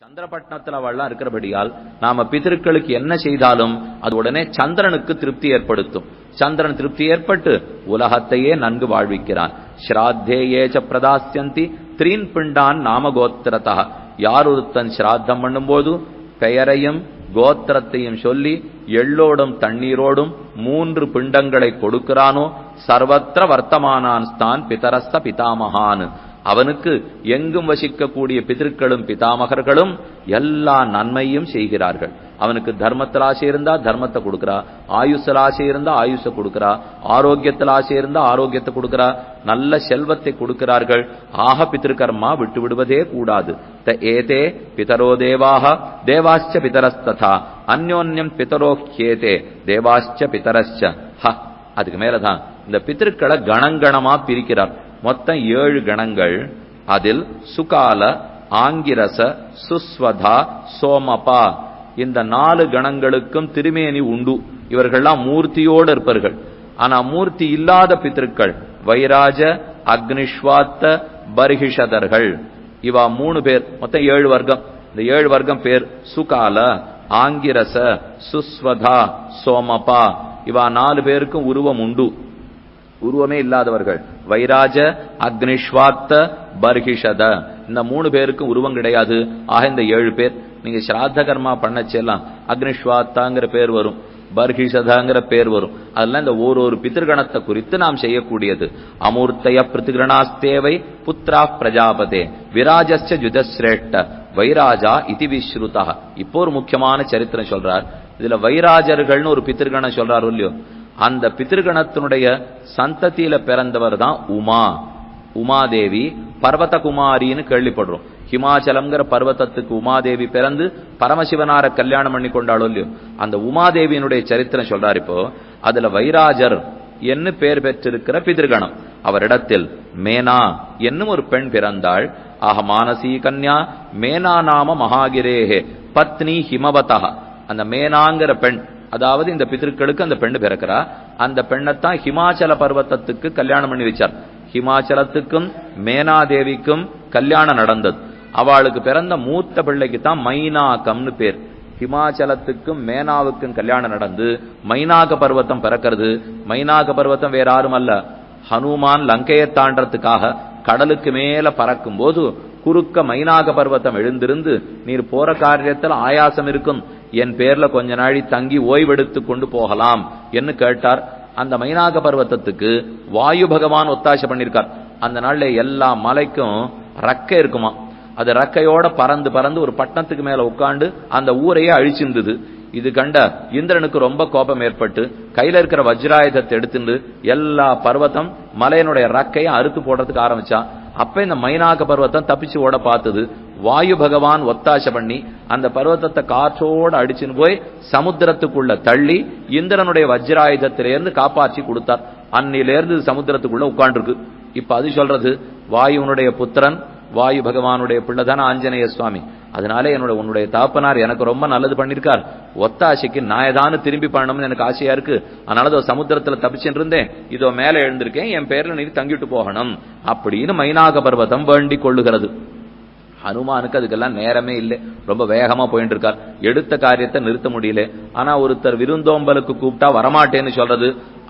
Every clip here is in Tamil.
சந்திரபட்னத்துல அவள்லாம் இருக்கிறபடியால் நாம பிதர்களுக்கு என்ன செய்தாலும் அது உடனே சந்திரனுக்கு திருப்தி ஏற்படுத்தும். சந்திரன் திருப்தி ஏற்பட்டு உலகத்தையே நன்கு வாழ்விக்கிறான். ஸ்ராத்தேயேச்ச பிரதாஸ்யந்தி த்ரீன் பிண்டான் நாம கோத்திரதா. யார் ஒருத்தன் ஸ்ராத்தம் பண்ணும்போது பெயரையும் கோத்திரத்தையும் சொல்லி எள்ளோடும் தண்ணீரோடும் 3 பிண்டங்களை கொடுக்கிறானோ சர்வத்திர வர்த்தமானான் ஸ்தான் பிதரஸ்த பிதாமகான். அவனுக்கு எங்கும் வசிக்கக்கூடிய பிதர்களும் பிதாமகர்களும் எல்லா நன்மையும் செய்கிறார்கள். அவனுக்கு தர்மத்தில் ஆசை இருந்தா தர்மத்தை கொடுக்கிறா, ஆயுஷல் ஆசை இருந்தா ஆயுஷ கொடுக்கிறா, ஆரோக்கியத்தில் ஆசை இருந்தா ஆரோக்கியத்தை கொடுக்கிறா, நல்ல செல்வத்தை கொடுக்கிறார்கள். ஆக பிதர்கர்மா விட்டு விடுவதே கூடாது. ஏதே பிதரோ தேவாக தேவாச்ச பிதரஸ்ததா அந்யோன்யம் பிதரோஹ்யேதே தேவாச்ச பிதரஸ்ச. அதுக்கு மேலதான் இந்த பிதர்களை கணங்கணமா பிரிக்கிறார். மொத்தம் 7 கணங்கள். அதில் சுகால, ஆங்கிரச, சுஸ்வதா, சோமபா இந்த 4 கணங்களுக்கும் திருமேனி உண்டு. இவர்கள்லாம் மூர்த்தியோடு இருப்பார்கள். ஆனா மூர்த்தி இல்லாத பிதர்கள் வைராஜ, அக்னிஷ்வாத்த, பர்ஹிஷதர்கள். இவா 3 பேர், மொத்தம் 7 வர்க்கம். இந்த 7 வர்க்கம் பேர் சுகால, ஆங்கிரச, சுஸ்வதா, சோமபா. இவா 4 பேருக்கும் உருவம் உண்டு. உருவமே இல்லாதவர்கள் வைராஜ, அக்னிஷ்வாத்த, பர்ஹிஷத. இந்த 3 பேருக்கும் உருவம் கிடையாது. ஆக இந்த 7 பேர் நீங்க ஸ்ராத்த கர்மா பண்ணச்செல்லாம் அக்னிஷ்வாத்தாங்கிற பேர் வரும், பர்ஹிஷதாங்கிற பேர் வரும். அதெல்லாம் இந்த ஒரு பிதர்கணத்தை குறித்து நாம் செய்யக்கூடியது. அமூர்த்தய பிருத்திகணாஸ்தேவை புத்ரா பிரஜாபதே விராஜஸ்ச ஜுதஸ்ரேஷ்ட வைராஜா இதி விஸ்ருதா. இப்போ ஒரு முக்கியமான சரித்திரம் சொல்றார். இதுல வைராஜர்கள்னு ஒரு பிதர்கணம் சொல்றாரு இல்லையோ, அந்த பிதர்கணத்தினுடைய சந்ததியில பிறந்தவர் தான் உமா. உமாதேவி பர்வதகுமாரின்னு கேள்விப்படுறோம். ஹிமாச்சலம்ங்கிற பர்வதத்துக்கு உமாதேவி பிறந்து பரமசிவனார கல்யாணம் பண்ணி கொண்டாளோ இல்லையோ, அந்த உமாதேவியினுடைய சரித்திரம் சொல்றார். இப்போ அதுல வைராஜர் என்ன பேர் பெற்றிருக்கிற பிதர்கணம். அவரிடத்தில் மேனா என்னும் ஒரு பெண் பிறந்தாள். ஆக மானசீ கன்யா மேனா நாம மகாகிரேஹே பத்னி ஹிமவதா. அந்த மேனாங்கிற பெண், அதாவது இந்த பிதர்களுக்கு அந்த பெண்ணு பிறக்கிறா. அந்த பெண்ணைத்தான் ஹிமாச்சல பர்வத்தத்துக்கு கல்யாணம் பண்ணி வச்சார். ஹிமாச்சலத்துக்கும் மேனாதேவிக்கும் கல்யாணம் நடந்தது. அவளுக்கு பிறந்த மூத்த பிள்ளைக்கு தான் மைனாகம்னு பேர். ஹிமாச்சலத்துக்கும் மேனாவுக்கும் கல்யாணம் நடந்து மைனாக பர்வத்தம் பிறக்கிறது. மைனாக பர்வத்தம் வேற யாரும் அல்ல, ஹனுமான் லங்கையை தாண்டறதுக்காக கடலுக்கு மேல பறக்கும் போது குறுக்க மைனாக பர்வத்தம் எழுந்திருந்து நீர் போற காரியத்தில் ஆயாசம் இருக்கும், என் பேர்ல கொஞ்ச நாளி தங்கி ஓய்வெடுத்து கொண்டு போகலாம் என்று கேட்டார். அந்த மைனாக பர்வத்தத்துக்கு வாயு பகவான் ஒத்தாசை பண்ணிருக்கார். அந்த நாள்ல எல்லா மலைக்கும் ரக்கை இருக்குமா. அது ரக்கையோட பறந்து பறந்து ஒரு பட்டணத்துக்கு மேல உட்காந்து அந்த ஊரையே அழிச்சிருந்தது. இது கண்ட இந்திரனுக்கு ரொம்ப கோபம் ஏற்பட்டு கையில இருக்கிற வஜ்ராயுதத்தை எடுத்துட்டு எல்லா பர்வத்தம் மலையனுடைய ரக்கையை அறுத்து போடுறதுக்கு ஆரம்பிச்சான். அப்ப இந்த மைனாக பர்வத்தம் தப்பிச்சு ஓட பார்த்தது. வாயு பகவான் ஒத்தாசை பண்ணி அந்த பர்வத்தத்தை காற்றோடு அடிச்சுன்னு போய் சமுத்திரத்துக்குள்ள தள்ளி இந்திரனுடைய வஜ்ராயுதத்திலிருந்து காப்பாற்றி கொடுத்தார். அன்னிலிருந்து சமுத்திரத்துக்குள்ள உட்கார்ந்துருக்கு. இப்ப அது சொல்றது வாயுனுடைய புத்திரன், வாயு பகவானுடைய பிள்ளைதான ஆஞ்சநேய சுவாமி. அதனால உன்னுடைய தாப்பனார் எனக்கு ரொம்ப நல்லது பண்ணிருக்கார், ஒத்தாசைக்கு நான் ஏதானு திரும்பி பண்ணணும்னு எனக்கு ஆசையா இருக்கு. அதனால சமுத்திரத்துல தப்பிச்சுட்டு இருந்தேன், இதோ மேல எழுந்திருக்கேன், என் பேர்ல நீ தங்கிட்டு போகணும் அப்படின்னு மைனாக பர்வதம் வேண்டிக் கொள்ளுகிறது. ஹனுமானுக்கு அதுக்கெல்லாம் நேரமே இல்லை, ரொம்ப வேகமா போயிட்டு இருக்கார். எடுத்த காரியத்தை நிறுத்த முடியல. ஆனா ஒருத்தர் விருந்தோம்பலுக்கு கூப்பிட்டா வரமாட்டேன்னு சொல்றது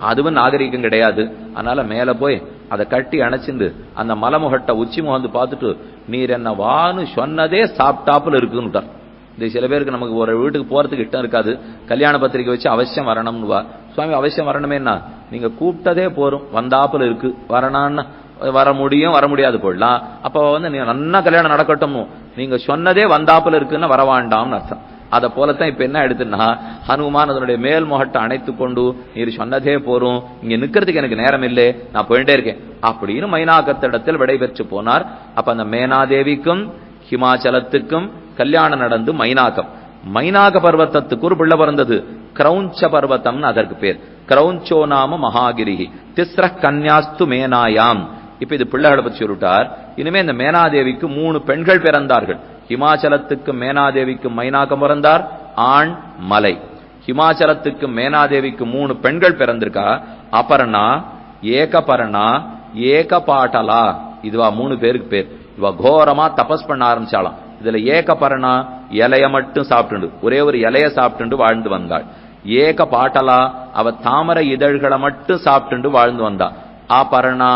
அதுவும் நாகரிகம் கிடையாது. அதனால மேல போய் அதை கட்டி அணைச்சிருந்து அந்த மலமுகட்ட உச்சி முகந்து பார்த்துட்டு நீர் என்ன வான்னு சொன்னதே சாப்பிட்டாப்புல இருக்குன்னு. இது சில பேருக்கு நமக்கு ஒரு வீட்டுக்கு போறதுக்கு இஷ்டம் இருக்காது, கல்யாண பத்திரிக்கை வச்சு அவசியம் வரணும்னு வா. சுவாமி அவசியம் வரணுமேன்னா நீங்க கூப்பிட்டதே போறோம், வந்தாப்புல இருக்கு, வரணும்னா வர முடியும் வர முடியாது போடலாம். அப்ப நீங்க நல்லா கல்யாணம் நடக்கட்டும், நீங்க சொன்னதே வந்தாப்புல இருக்குன்னா வரவாண்டாம்னு அர்த்தம். அத போலத்தான் இப்ப என்ன எடுத்துன்னா ஹனுமான் அதனுடைய மேல் முகட்டை அணைத்து கொண்டு நீர் சொன்னதே போறோம், இங்க நிக்கிறதுக்கு எனக்கு நேரம் இல்லை, நான் போயிட்டே இருக்கேன் அப்படின்னு மைனாகத்திடத்தில் விடைபெற்று போனார். அப்ப அந்த மேனாதேவிக்கும் ஹிமாச்சலத்துக்கும் கல்யாணம் நடந்து மைனாக பர்வத்தத்துக்கு ஒரு பிள்ளை பிறந்தது. கிரௌஞ்ச பர்வத்தம்னு அதற்கு பேர். கிரௌஞ்சோ நாம மகாகிரிஹி திஸ்ர கன்யாஸ்து மேனாயாம். இப்ப இது பிள்ளைகளை பற்றி சொல்லிட்டார். இனிமே இந்த மேனாதேவிக்கு 3 பெண்கள் பிறந்தார்கள். ஹிமாச்சலத்துக்கு மேனாதேவிக்கு மைனாகம் பிறந்தார், ஆண் மலை. ஹிமாச்சலத்துக்கு மேனாதேவிக்கு 3 பெண்கள் பிறந்திருக்கா. அபர்ணா, ஏகபர்ணா, ஏகபாட்டலா. இதுவா 3 பேருக்கு பேர். இவ கோரமா தபஸ் பண்ண ஆரம்பிச்சாலாம். இதுல ஏக பரணா இலைய மட்டும் சாப்பிட்டு ஒரே ஒரு இலைய சாப்பிட்டு வாழ்ந்து வந்தாள். ஏக பாட்டலா அவ தாமரை இதழ்களை மட்டும் சாப்பிட்டு வாழ்ந்து வந்தா. ஆபரணா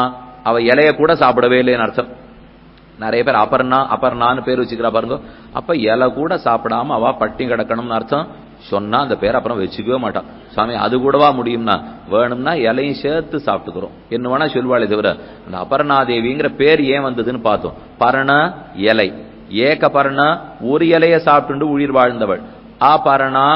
அவ இலைய கூட சாப்பிடவே இல்லைன்னு அர்த்தம். நிறைய பேர் அபர்ணான்னு பேர் வச்சுக்கிறா பாருங்க. அப்ப இலை கூட சாப்பிடாம அவ பட்டி கிடக்கணும்னு அர்த்தம். சொன்னா அந்த பேர் அப்புறம் வச்சுக்கவே மாட்டான். சாமி அது கூடவா முடியும்னா வேணும்னா இலையும் சேர்த்து சாப்பிட்டுக்கிறோம் என்ன வேணா சொல்வாளே தவிர அந்த அபர்ணாதேவிங்கிற பேர் ஏன் வந்ததுன்னு பார்த்தோம். பரண இலை, ஏக பரண ஒரு இலைய சாப்பிட்டு உயிர் வாழ்ந்தவள். ஆபரணா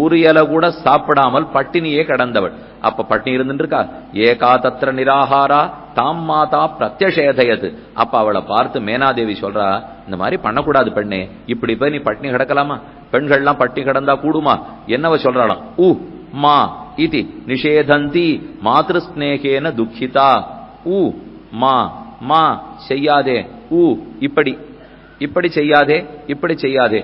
ஒரு இலை கூட சாப்பிடாமல் பட்டினியே கடந்தவள். அப்ப பட்டினி இருந்துட்டு இருக்கா. ஏகா தத்திர நிராகாரா தாம் மாதா பிரத்யஷேதயது. அப்ப அவளை பார்த்து மேனாதேவி சொல்றா, இந்த மாதிரி பண்ணக்கூடாது பெண்ணே, இப்படி போய் நீ பட்டினி கிடக்கலாமா? பெண்கள்லாம் பட்டினி கிடந்தா கூடுமா? என்னவ சொல்றாளாம். மா இதி நிஷேதந்தி மாத்ருஸ்நேகேன துக்கிதா. மா மா செய்யாதே, இப்படி இப்படி செய்யாதே, இப்படி செய்யாதே,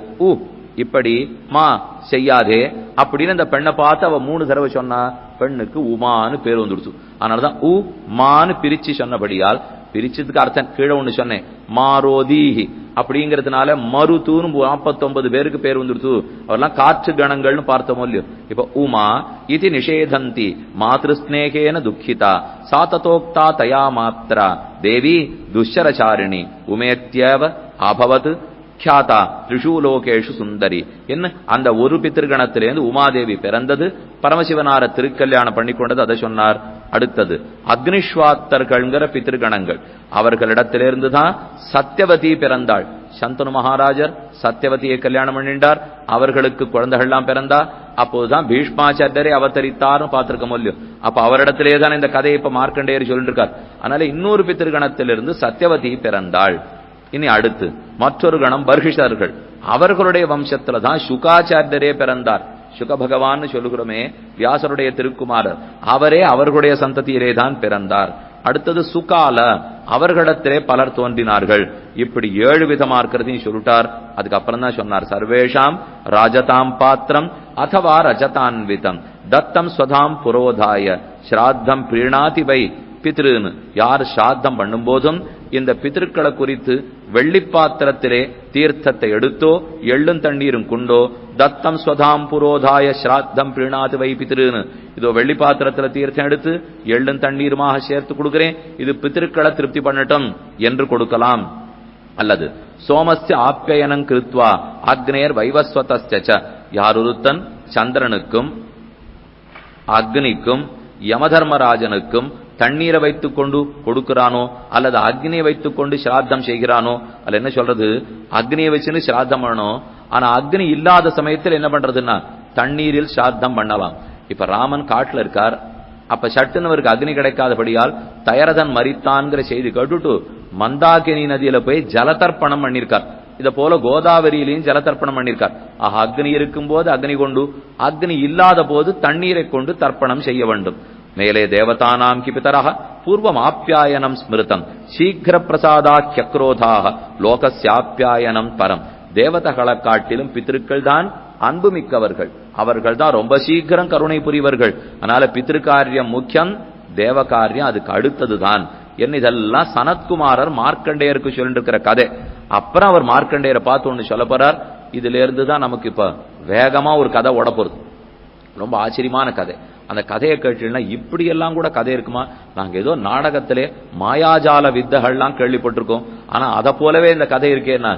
இப்படி மா செய்யாதே அப்படின்னு அந்த பெண்ணை பார்த்து அவ 3 தடவை சொன்னா பெண்ணுக்கு உமான்னு பேர் வந்துடுச்சு. அதனாலதான் மான்னு பிரிச்சு சொன்னபடியால், பிரிச்சதுக்கு அர்த்தம் கீழே ஒண்ணு சொன்னேன், மாரோதீஹி அப்படிங்கறதுனால மருத்துன்னு 49 பேருக்கு பேர் வந்துடுச்சு. அவெல்லாம் காற்று கணங்கள்னு பார்த்தோமோ இல்லையோ. இப்ப உமா இது நிஷேதந்தி மாத்ருஸ்நேகேன துக்கிதா சாத்ததோக்தா தயா மாத்ரா தேவி துஷ்சரசாரிணி உமேத்யவ அபவத் ख्याता त्रिषु लोकेषु சுந்தரி. என்ன அந்த ஒரு பித்திருகணத்திலேருந்து உமாதேவி பிறந்தது, பரமசிவனார திருக்கல்யாணம் பண்ணி கொண்டது, அதை சொன்னார். அடுத்தது அக்னிஸ்வாத்தர்கள்ங்கிற பித்திருகணங்கள், அவர்களிடத்திலிருந்து தான் சத்யவதி பிறந்தாள். சந்தனு மகாராஜர் சத்யவதியை கல்யாணம் பண்ணிட்டார், அவர்களுக்கு குழந்தைகள்லாம் பிறந்தா. அப்போதுதான் பீஷ்மாச்சாரியரை அவதரித்தார்னு பார்த்திருக்க முடியும். அப்ப அவரிடத்திலே தான் இந்த கதையை இப்ப மார்க்கண்டேயர் சொல்லிட்டு இருக்கார். அதனால இன்னொரு பித்திருகணத்திலிருந்து சத்யவதி பிறந்தாள். இனி அடுத்து மற்றொரு கணம் பர்ஹிஷர்கள், அவர்களுடைய வம்சத்துல தான் சுகாச்சாரியரே பிறந்தார். சுக பகவான் சொல்லுகிறோமே வியாசருடைய திருக்குமாரர், அவரே அவர்களுடைய சந்ததியிலே தான் பிறந்தார். அடுத்தது சுகால, அவர்களிடத்திலே பலர் தோன்றினார்கள். இப்படி 7 விதமா இருக்கிறதையும் சொல்லிட்டார். அதுக்கப்புறம் தான் சொன்னார், சர்வேஷாம் ராஜதாம் பாத்திரம் அதவா ரஜதான்விதம் தத்தம் ஸ்வதாம் புரோதாய ஸ்ராத்தம் பிரீணாதி வை பித்ருன்னு. யார் ஸ்ராத்தம் பண்ணும் போதும் இந்த பித்திருக்களை குறித்து வெள்ளிப்பாத்திரத்திலே தீர்த்தத்தை எடுத்தோ எள்ளும் தண்ணீரும் கொண்டோ தத்தம் ஸ்வதாம் புரோதாய ஸ்ராத்தம் பிரீணாதி வை பித்ருன்னு, இதோ வெள்ளிப்பாத்திரத்துல தீர்த்தம் எடுத்து எள்ளும் தண்ணீருமாக சேர்த்து கொடுக்கிறேன், இது பித்திருக்களை திருப்தி பண்ணட்டும் என்று கொடுக்கலாம். அல்லது சோமஸ்ய ஆப்யயனம் கிருத்வா அக்னேர் வைவஸ்வதஸ்ய, யாரொருத்தன் சந்திரனுக்கும் அக்னிக்கும் யமதர்மராஜனுக்கும் தண்ணீரை வைத்துக் கொண்டு கொடுக்கிறானோ அல்லது அக்னியை வைத்துக் கொண்டு சிராத்தம் செய்கிறானோ, அல்ல என்ன சொல்றது, அக்னியை வச்சுன்னு சிராத்தம் பண்ணணும். ஆனா அக்னி இல்லாத சமயத்தில் என்ன பண்றதுன்னா தண்ணீரில் சிராத்தம் பண்ணலாம். இப்ப ராமன் காட்டுல இருக்கார், அப்ப சட்டுன்னு அவருக்கு அக்னி கிடைக்காதபடியால் தயரதன் மரித்தான்கிற செய்தி கேட்டுட்டு மந்தாகினி நதியில போய் ஜலதர்ப்பணம் பண்ணிருக்கார். இத போல கோதாவரியிலையும் ஜலதர்ப்பணம் பண்ணிருக்கார். அக்னி இருக்கும் போது அக்னி கொண்டு, அக்னி இல்லாத போது தண்ணீரை கொண்டு தர்ப்பணம் செய்ய வேண்டும். மேலே தேவதானாம் கி பிதரஹ பூர்வம் ஆப்யாயனம் ஸ்மிருதம் சீக்கிர பிரசாதாக்யக்ரோதாக லோகஸ்யாப்யாயனம் பரம். தேவதைகளை காட்டிலும் பித்திருக்கள் தான் அன்பு மிக்கவர்கள், அவர்கள் தான் ரொம்ப சீக்கிரம் கருணை புரிவர்கள். அதனால பித்திருக்காரியம் முக்கியம், தேவ காரியம் அதுக்கு அடுத்ததுதான். என்ன இதெல்லாம் சனத்குமாரர் மார்க்கண்டேயருக்கு சொல்லிட்டு இருக்கிற கதை. அப்புறம் அவர் மார்க்கண்டேயரை பார்த்து ஒண்ணு சொல்ல போறார். இதுல இருந்துதான் நமக்கு இப்ப வேகமா ஒரு கதை ஓட போறது. ரொம்ப ஆச்சரியமான கதை. அந்த கதையை கேட்டீங்கன்னா இப்படி எல்லாம் கூட கதை இருக்குமா? நாங்க ஏதோ நாடகத்திலே மாயாஜால வித்தைகள்லாம் கேள்விப்பட்டிருக்கோம், ஆனா அதை போலவே இந்த கதை இருக்கேன்னா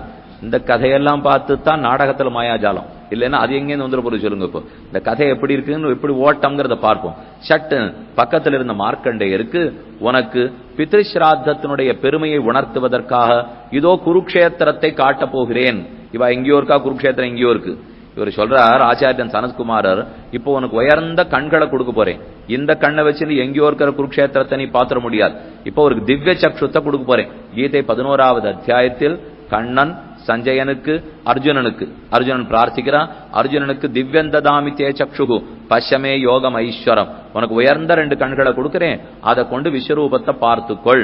இந்த கதையெல்லாம் பார்த்து தான் நாடகத்துல மாயாஜாலம் இல்லைன்னா அது எங்கேருந்து வந்துட போறது சொல்லுங்க. இப்போ இந்த கதை எப்படி இருக்குன்னு எப்படி ஓட்டம்ங்கிறத பார்ப்போம். சட்டு பக்கத்தில் இருந்த மார்க்கண்டேயருக்கு, உனக்கு பித்ருஸ்ராத்தத்தினுடைய பெருமையை உணர்த்துவதற்காக இதோ குருக்ஷேத்திரத்தை காட்டப் போகிறேன். இவ எங்கேயோ இருக்கா, குருக்ஷேத்திரம் எங்கேயோ இருக்கு. இவர் சொல்றார் ஆச்சாரியன் சனத்குமாரர், இப்போ உனக்கு உயர்ந்த கண்களை கொடுக்க போறேன், இந்த கண்ணை வச்சு நீ எங்கேயோ இருக்கிற குருக்ஷேத்திரத்தை நீ பாத்திர முடியாது. இப்போ ஒரு திவ்ய சக்ஷுத்தை கொடுக்க போறேன். கீதை 11வது அத்தியாயத்தில் கண்ணன் சஞ்சயனுக்கு அர்ஜுனன் பிரார்த்திக்கிறான், அர்ஜுனனுக்கு திவ்யந்ததாமி தே சக்ஷுகு பஷ்யமே யோகம் ஐஸ்வரம், உனக்கு உயர்ந்த 2 கண்களை கொடுக்கிறேன், அதை கொண்டு விஸ்வரூபத்தை பார்த்துக்கொள்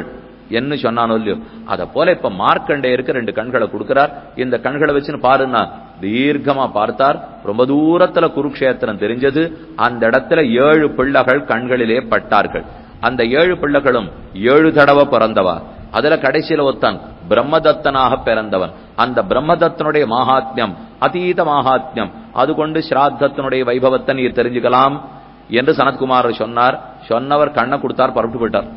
என்ன சொன்னானோ இல்லையோ. அத போல இப்ப மார்க்கண்டேயருக்கு 2 கண்களை கொடுக்கிறார். இந்த கண்களை வச்சுன்னு பாருன்னா தீர்க்கமா பார்த்தார். ரொம்ப தூரத்துல குருக்ஷேத்திரம் தெரிஞ்சது. அந்த இடத்துல 7 பிள்ளைகள் கண்களிலே பட்டார்கள். அந்த 7 பிள்ளைகளும் 7 தடவை பிறந்தவா. அதுல கடைசியில ஒருத்தன் பிரம்மதத்தனாக பிறந்தவன். அந்த பிரம்மதத்தனுடைய மகாத்மியம் அதீத மகாத்மியம், அது கொண்டு ஸ்ராத்தத்தினுடைய வைபவத்தை நீர் தெரிஞ்சுக்கலாம் என்று சனத்குமார் சொன்னார். சொன்னவர் கண்ணை கொடுத்தார், பரப்பிட்டு போயிட்டார்.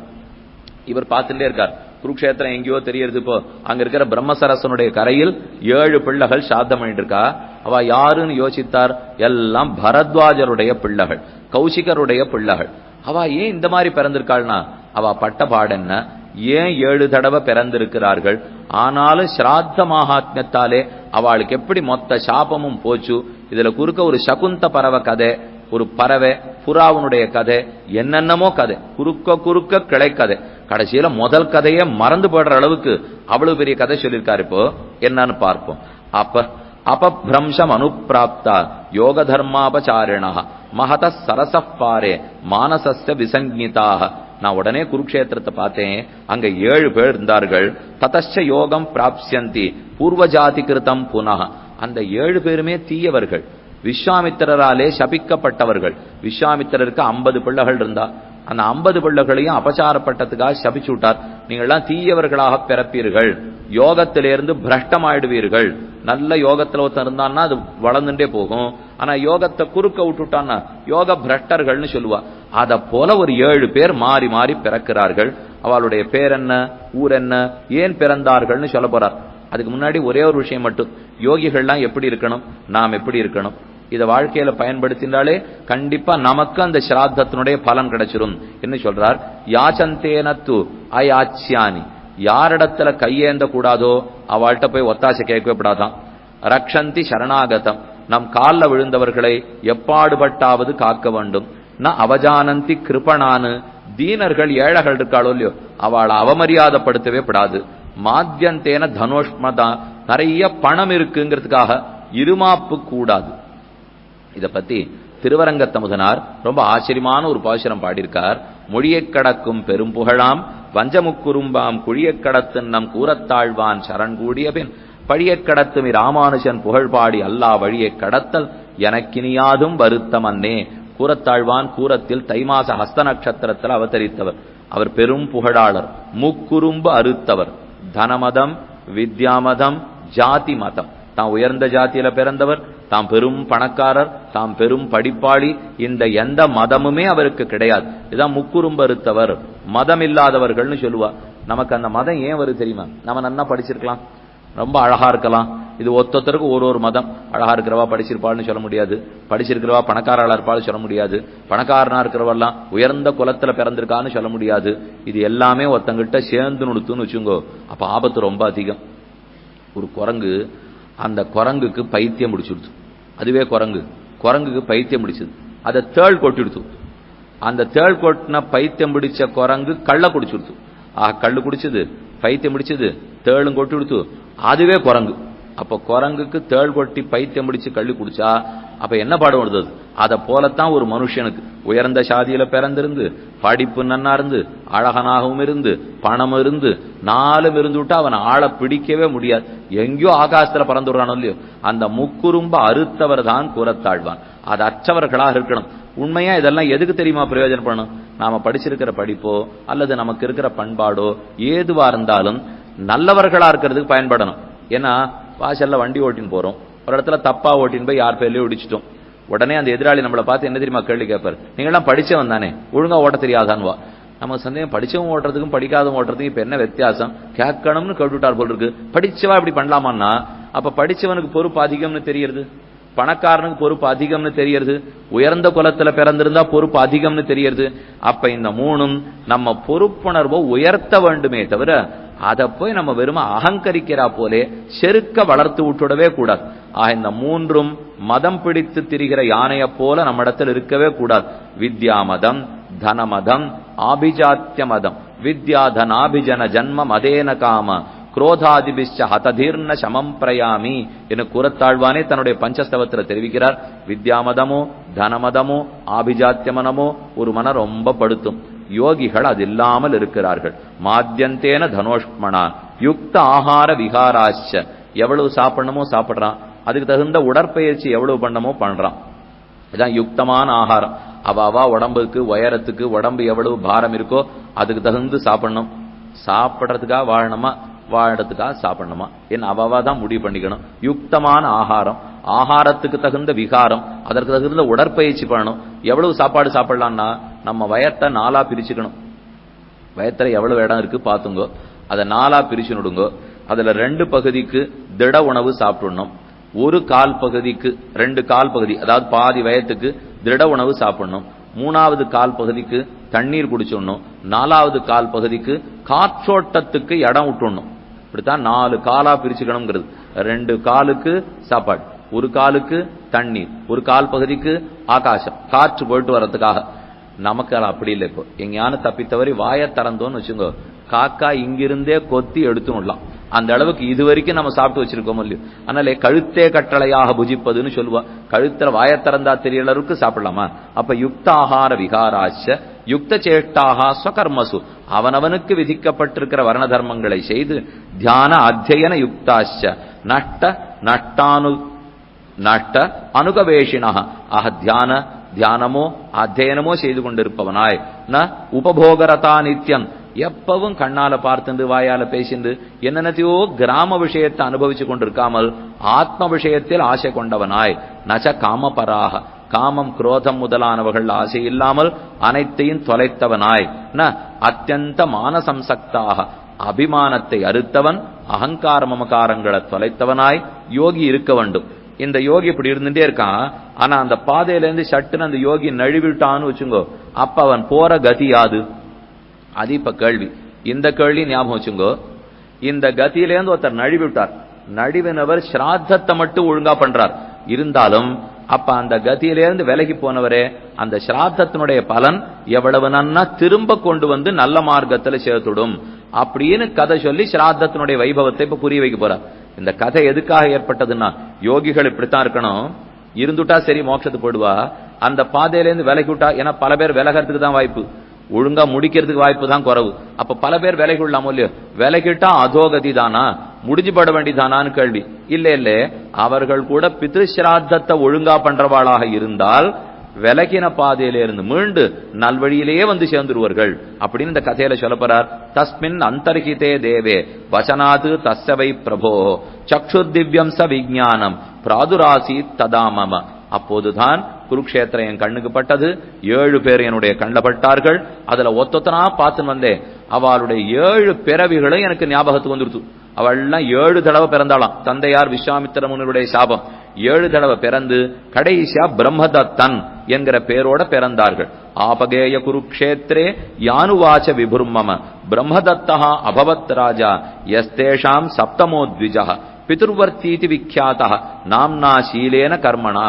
இவர் பார்த்துட்டே இருக்கார். குருக்ஷேத்திரம் எங்கேயோ தெரியறது. இப்போ அங்க இருக்கிற பிரம்மசரசனுடைய கரையில் 7 பிள்ளைகள் சாத்தம் பண்ணிட்டு இருக்கா. அவ யாருன்னு யோசித்தார். எல்லாம் பரத்வாஜருடைய பிள்ளைகள், கௌசிகருடைய பிள்ளைகள். அவ ஏன் இந்த மாதிரி பிறந்திருக்காள்னா, அவ பட்ட பாடென்ன, ஏன் 7 தடவை பிறந்திருக்கிறார்கள். ஆனாலும் ஸ்ராத்த மகாத்மியத்தாலே அவளுக்கு எப்படி மொத்த சாபமும் போச்சு. இதுல குறுக்க ஒரு சகுந்த பறவை கதை, ஒரு பறவை புறாவனுடைய கதை, என்னென்னமோ கதை, குறுக்க குறுக்க கிளை கதை. கடைசியில முதல் கதையை மறந்து போடுற அளவுக்கு அவ்வளவு பெரிய கதை சொல்லியிருக்காரு. இப்போ என்னன்னு பார்ப்போம். அபப்ரம்சம் அனுப்பிராப்தா யோக தர்மாபசாரிணா மகத சரசப்பாரே மானசஸ்ய விசங்கிதாக. நான் உடனே குருக்ஷேத்திரத்தை பார்த்தேன். அங்க 7 பேர் இருந்தார்கள். ததச்ச யோகம் பிராப்சியந்தி பூர்வஜாதி கிருதம் புனः. அந்த 7 பேருமே தீயவர்கள், விஸ்வாமித்திரராலே சபிக்கப்பட்டவர்கள். விஸ்வாமித்திரருக்கு 50 பிள்ளைகள் இருந்தா, அந்த 50 பிள்ளைகளையும் அபசாரப்பட்டதுக்காக சபிச்சு விட்டார். நீங்கள்லாம் தீயவர்களாக பிறப்பீர்கள், யோகத்திலிருந்து பிரஷ்டமாயிடுவீர்கள். நல்ல யோகத்துல ஒருத்தன் இருந்தான்னா அது வளர்ந்துட்டே போகும். ஆனா யோகத்தை குறுக்க விட்டுட்டான்னா யோக பிரஷ்டர்கள்னு சொல்லுவா. அத போல ஒரு 7 பேர் மாறி மாறி பிறக்கிறார்கள். அவளுடைய பேர் என்ன, ஊர் என்ன, ஏன் பிறந்தார்கள்னு சொல்ல போறார். அதுக்கு முன்னாடி ஒரே ஒரு விஷயம் மட்டும், யோகிகள்லாம் எப்படி இருக்கணும், நாம் எப்படி இருக்கணும், இத வாழ்க்கையில பயன்படுத்தினாலே கண்டிப்பா நமக்கு அந்த ஸ்ராத்தத்தினுடைய பலன் கிடைச்சிரும் என்ன சொல்றார். யாச்சந்தேனத்து அயாச்சியானி, யாரிடத்துல கையேந்த கூடாதோ அவள்கிட்ட போய் ஒத்தாசை கேட்கவே கூடாதான். ரக்ஷந்தி சரணாகதம், நம் கால்ல விழுந்தவர்களை எப்பாடுபட்டாவது காக்க வேண்டும். ந அவஜானந்தி கிருபணானு, தீனர்கள் ஏழைகள் இருக்காளோ இல்லையோ அவளை அவமரியாதைப்படுத்தவே கூடாது. மாத்தியந்தேன தனோஷ்மதா, நிறைய பணம் இருக்குங்கிறதுக்காக இருமாப்பு கூடாது. இத பத்தி திருவரங்கத்தமுதனார் ரொம்ப ஆச்சரியமான ஒரு பாசுரம் பாடியிருக்கார். மொழியைக் கடக்கும் பெரும் புகழாம் வஞ்சமுக்குறும்பாம் குழியக் கடத்தும் நம் கூறத்தாழ்வான் சரண் கூடிய பின் பழியக் கடத்தும் ராமானுஜன் புகழ்பாடி அல்லா வழியைக் கடத்தல் எனக்கினியாதும் வருத்தம் அன்னே. கூறத்தாழ்வான் கூரத்தில் தைமாச ஹஸ்த நட்சத்திரத்தில் அவதரித்தவர். அவர் பெரும் புகழாளர், முக்குறும்பு அறுத்தவர். தனமதம், வித்யாமதம், ஜாதி மதம், தாம் உயர்ந்த ஜாத்தியில பிறந்தவர், தாம் பெரும் பணக்காரர், தாம் பெரும் படிப்பாளி, இந்த எந்த மதமுமே அவருக்கு கிடையாது. இதான் முக்குறும்பு அறுத்தவர், மதம் இல்லாதவர்கள்னு சொல்லுவா. நமக்கு அந்த மதம் ஏன் வருது தெரியுமா? நம்ம நல்லா படிச்சிருக்கலாம், ரொம்ப அழகா இருக்கலாம். இது ஒத்தொத்தருக்கு ஒரு மதம். அழகா இருக்கிறவா படிச்சிருப்பாள்னு சொல்ல முடியாது, படிச்சிருக்கிறவா பணக்காரா இருப்பாள் சொல்ல முடியாது, பணக்காரனா இருக்கிறவெல்லாம் உயர்ந்த குலத்துல பிறந்திருக்கான்னு சொல்ல முடியாது. இது எல்லாமே ஒருத்தங்கிட்ட சேர்ந்து நுடுத்துன்னு வச்சுங்கோ, அப்ப ஆபத்து ரொம்ப அதிகம். ஒரு குரங்கு, அந்த குரங்குக்கு பைத்தியம் பிடிச்சிடுது. அதுவே குரங்குக்கு பைத்தியம் பிடிச்சது. அதை தேள் கொட்டிடுத்து. அந்த தேள் கொட்டின பைத்தியம் பிடிச்ச குரங்கு கள்ள குடிச்சுடுத்து. கள்ளு குடிச்சது, பைத்தியம் பிடிச்சது, தேளும் கொட்டி கொடுத்து, அதுவே குரங்கு. அப்ப குரங்குக்கு தேள் கொட்டி பைத்தியம் பிடிச்சு கள்ளு குடிச்சா அப்ப என்ன பாடம் வருது? அதை போலத்தான் ஒரு மனுஷனுக்கு உயர்ந்த சாதியில பிறந்திருந்து, படிப்பு நன்னா இருந்து, அழகனாகவும் இருந்து, பணம் இருந்து, 4 இருந்து விட்டா அவன் ஆளை பிடிக்கவே முடியாது. எங்கேயோ ஆகாசத்துல பறந்துடுறானோ இல்லையோ, அந்த முக்குறும்ப அறுத்தவர் தான் கூறத்தாழ்வான். அது அற்றவர்களாக இருக்கணும். உண்மையா இதெல்லாம் எதுக்கு தெரியுமா பிரயோஜனப்படணும்? நாம படிச்சிருக்கிற படிப்போ அல்லது நமக்கு இருக்கிற பண்பாடோ ஏதுவா இருந்தாலும் நல்லவர்களா இருக்கிறதுக்கு பயன்படணும். ஏன்னா வாசல்ல வண்டி ஓட்டின்னு போறோம், ஒரு இடத்துல தப்பா ஓட்டின்னு போய் யார் பேர்லயோ இடிச்சிட்டோம். உடனே அந்த எதிராளி நம்மளை பார்த்து என்ன தெரியுமா கேள்வி கேட்பார், நீங்களாம் படிச்சவன் தானே, ஒழுங்கா ஓட்ட தெரியாதான்வா. நமக்கு சந்தேகம், படிச்சவன் ஓட்டுறதுக்கும் படிக்காதவன் ஓட்டுறதுக்கும் இப்ப என்ன வித்தியாசம் கேட்கணும்னு கேட்டுவிட்டார் போல் இருக்கு. படிச்சவா இப்படி பண்ணலாமான்னா, அப்ப படிச்சவனுக்கு பொறுப்பு அதிகம்னு தெரியறது, பணக்காரனுக்கு பொறுப்பு அதிகம்னு தெரியறது, உயர்ந்த குலத்துல பிறந்திருந்தா பொறுப்பு அதிகம்னு தெரியறது. அப்ப இந்த 3ம் நம்ம பொறுப்புணர்வை உயர்த்த வேண்டுமே தவிர அதை போய் நம்ம வெறும் அகங்கரிக்கிறா போலே செருக்க வளர்த்து விட்டுடவே கூடாது. இந்த 3ம் மதம் பிடித்து திரிகிற யானைய போல நம்ம இடத்துல இருக்கவே கூடாது. வித்யா மதம், தன மதம், ஆபிஜாத்திய மதம். வித்யா தனாபிஜன ஜன்ம மதேன காம குரோதாதிபிஷ்ச ஹததீர்ண சமம் பிரயாமி என கூறத்தாழ்வானே தன்னுடைய பஞ்சஸ்தவத்தில் தெரிவிக்கிறார். வித்யாமதமோ தனமதமோ ஆபிஜாத்தியமனமோ ஒரு மன ரொம்ப படுத்தும். யோகிகள் அது இல்லாமல் இருக்கிறார்கள். மாத்தியந்தேன தனோஷ்மணா யுக்த ஆகார விகாராச்ச, எவ்வளவு சாப்பிடணுமோ சாப்பிடுறான், அதுக்கு தகுந்த உடற்பயிற்சி எவ்வளவு பண்ணமோ பண்றான். இதான் யுக்தமான ஆகாரம். அவா உடம்புக்கு உயரத்துக்கு உடம்பு எவ்வளவு பாரம் இருக்கோ அதுக்கு தகுந்து சாப்பிடணும். சாப்பிட்றதுக்காக வாழணுமா? வாழறதுக்காக சாப்பிடணுமா என்ன அவாவா தான் முடிவு பண்ணிக்கணும். யுக்தமான ஆகாரம், ஆகாரத்துக்கு தகுந்த விகாரம், அதற்கு தகுந்த உடற்பயிற்சி பண்ணணும். எவ்வளவு சாப்பாடு சாப்பிடலாம்னா நம்ம வயத்தை 4ஆ பிரிச்சுக்கணும். வயத்துல எவ்வளவு இடம் இருக்கு பாத்துங்கோ, அதை 4ஆ பிரிச்சு நடுங்கோ. அதுல 2 பகுதிக்கு திட உணவு சாப்பிடணும், 1/4 பகுதிக்கு 2/4 பகுதி, அதாவது பாதி வயத்துக்கு திட உணவு சாப்பிடணும், 3வது 1/4 பகுதிக்கு தண்ணீர் குடிச்சிடணும், 4வது 1/4 பகுதிக்கு காற்றோட்டத்துக்கு இடம் விட்டுடணும். இப்படித்தான் 4 காலா பிரிச்சுக்கணுங்கிறது. 2 காலுக்கு சாப்பாடு, 1 காலுக்கு தண்ணீர், 1/4 பகுதிக்கு ஆகாசம், காற்று போயிட்டு வர்றதுக்காக. நமக்கு அப்படி இல்லை. இப்போ எங்கேயான தப்பித்தவரை வாய திறந்தோன்னு வச்சுங்கோ, காக்கா இங்கிருந்தே கொத்தி எடுத்துடலாம். அந்த அளவுக்கு இது வரைக்கும் நம்ம சாப்பிட்டு வச்சிருக்கோம் இல்லையோ. அதனால கழுத்தே கட்டளையாக புஜிப்பதுன்னு சொல்லுவா. கழுத்துல வாய திறந்தா தெரியற அளவுக்கு சாப்பிடலாமா? அப்ப யுக்த ஆகார விகாராச்ச யுக்த சேஷ்டாக ஸ்வகர்மசு, அவனவனுக்கு விதிக்கப்பட்டிருக்கிற வர்ண தர்மங்களை செய்து தியான அத்தியன யுக்தாச்ச நஷ்ட நஷ்டானு நஷ்ட அனுகவேஷினா, ஆக தியானமோ அத்தியனமோ செய்து கொண்டிருப்பவனாய், ந உபபோகரதா நித்தியம், எப்பவும் கண்ணால பார்த்துண்டு வாயால பேசிண்டு என்னென்னத்தையோ கிராம விஷயத்தை அனுபவிச்சு கொண்டிருக்காமல் ஆத்ம விஷயத்தில் ஆசை கொண்டவனாய், நச்ச காமபராக, காமம் குரோதம் முதலானவர்கள் ஆசை இல்லாமல் அனைத்தையும் தொலைத்தவனாய், ந அத்தியந்த மானசம்சக்தாக, அபிமானத்தை அறுத்தவன், அகங்கார மமகாரங்களை தொலைத்தவனாய் யோகி இருக்க வேண்டும். இந்த யோகி இப்படி இருந்துட்டே இருக்கான். ஆனா அந்த பாதையில இருந்து சட்டுன்னு அந்த யோகி நழுவிட்டான்னு வச்சுங்கோ, அப்ப அவன் போற கதி யாது? அது இப்ப கேள்வி. இந்த கேள்வி ஞாபகம் வச்சுங்கோ. இந்த கதியிலேருந்து ஒருத்தர் நழுவிட்டார். நழுவினவர் ஸ்ராத்தத்தை மட்டும் ஒழுங்கா பண்றார். இருந்தாலும் அப்ப அந்த கதியிலேருந்து விலகி போனவரே அந்த ஸ்ராத்தத்தினுடைய பலன் எவ்வளவு நன்னா திரும்ப கொண்டு வந்து நல்ல மார்க்கத்துல சேர்த்துடும் அப்படின்னு கதை சொல்லி ஸ்ராத்தத்தினுடைய வைபவத்தை இப்ப புரிய வைக்க போறார். இந்த கதை எதுக்காக ஏற்பட்டதுன்னா, யோகிகள் இப்படித்தான் இருக்கணும். இருந்துட்டா சரி மோட்சத்துக்கு போடுவா, அந்த பாதையிலேருந்து விலகி விட்டா, ஏன்னா பல பேர் விலகிறதுக்கு தான் வாய்ப்பு, ஒழுங்கா முடிக்கிறதுக்கு வாய்ப்பு தான் குறவு. அப்ப பல பேர் விலகி விடலாமோ இல்லையோ? விலகிட்டா அதோகதி தானா, முடிஞ்சு பட வேண்டிதானான்னு கேள்வி. இல்ல இல்ல, அவர்கள் கூட பித்ருஸ்ராத்தத்தை ஒழுங்கா பண்றவாளாக இருந்தால் விலகின பாதையிலிருந்து மீண்டு நல்வழியிலேயே வந்து சேர்ந்துருவார்கள் அப்படின்னு இந்த கதையில சொல்லப்படுறார். தஸ்மின் அந்தர்ஹிதே தேவே வசனாது தஸ்ஸவை பிரபோ சக்ஷு திவ்யம் ச விஜானம் பிராதுராசி ததாமம. அப்போதுதான் குருக்ஷேத்திரம் என் கண்ணுக்கு பட்டது. 7 பேர் என்னுடைய கண்ணில் பட்டார்கள். அதுல ஒத்தொத்தனா பார்த்து வந்தேன். அவளுடைய 7 பிறவிகளும் எனக்கு ஞாபகத்துக்கு வந்துருச்சு. அவள்லாம் 7 தடவை பிறந்தாளாம். தந்தையார் விஸ்வாமித்திர முனிவருடைய சாபம். 7 தடவை பிறந்து கடைசியா பிரம்மதத்தன் என்கிற பேரோட பிறந்தார்கள். ஆபகேய குருக்ஷேத்ரே யானுவாச்ச விபுர்மம பிரம்மதத்தா அபவத் ராஜா யஸ்தேஷாம் சப்தமோத்விஜா பிதுர்வர்த்தீதி விக்யாதா நாம்னா சீலேன கர்மணா.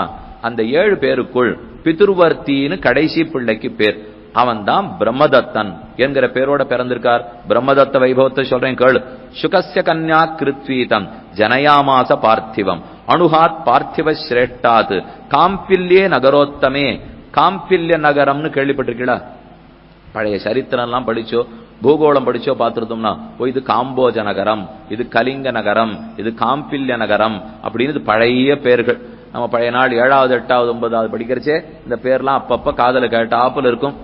அந்த 7 பேருக்குள் பிதுர்வர்த்தின்னு கடைசி பிள்ளைக்கு பேர். அவன் தான் பிரம்மதத்தன் என்கிற பேரோட பிறந்திருக்கார். பிரம்மதத்த வைபவத்தை சொல்றேன் கேளு. சுகஸ்ய கன்யா கிருத்வீதம் ஜனயாமாச பார்த்திவம் அணுஹாத் பார்த்திவ சிரேஷ்டாத் காம்பில்யே நகரோத்தமே. காம்பில்ய நகரம்னு கேள்விப்பட்டிருக்கீங்களா? பழைய சரித்திரம் எல்லாம் படிச்சோ பூகோளம் படிச்சோ பார்த்துருந்தோம்னா, இது காம்போஜ நகரம், இது கலிங்க நகரம், இது காம்பில்ய நகரம் அப்படின்னு பழைய பேர்கள். நம்ம பழைய நாள் 7வது 8வது 9வது படிக்கிறச்சே இந்த பேர்லாம் அப்பப்ப காதல கேட்டாப்புல இருக்கும்,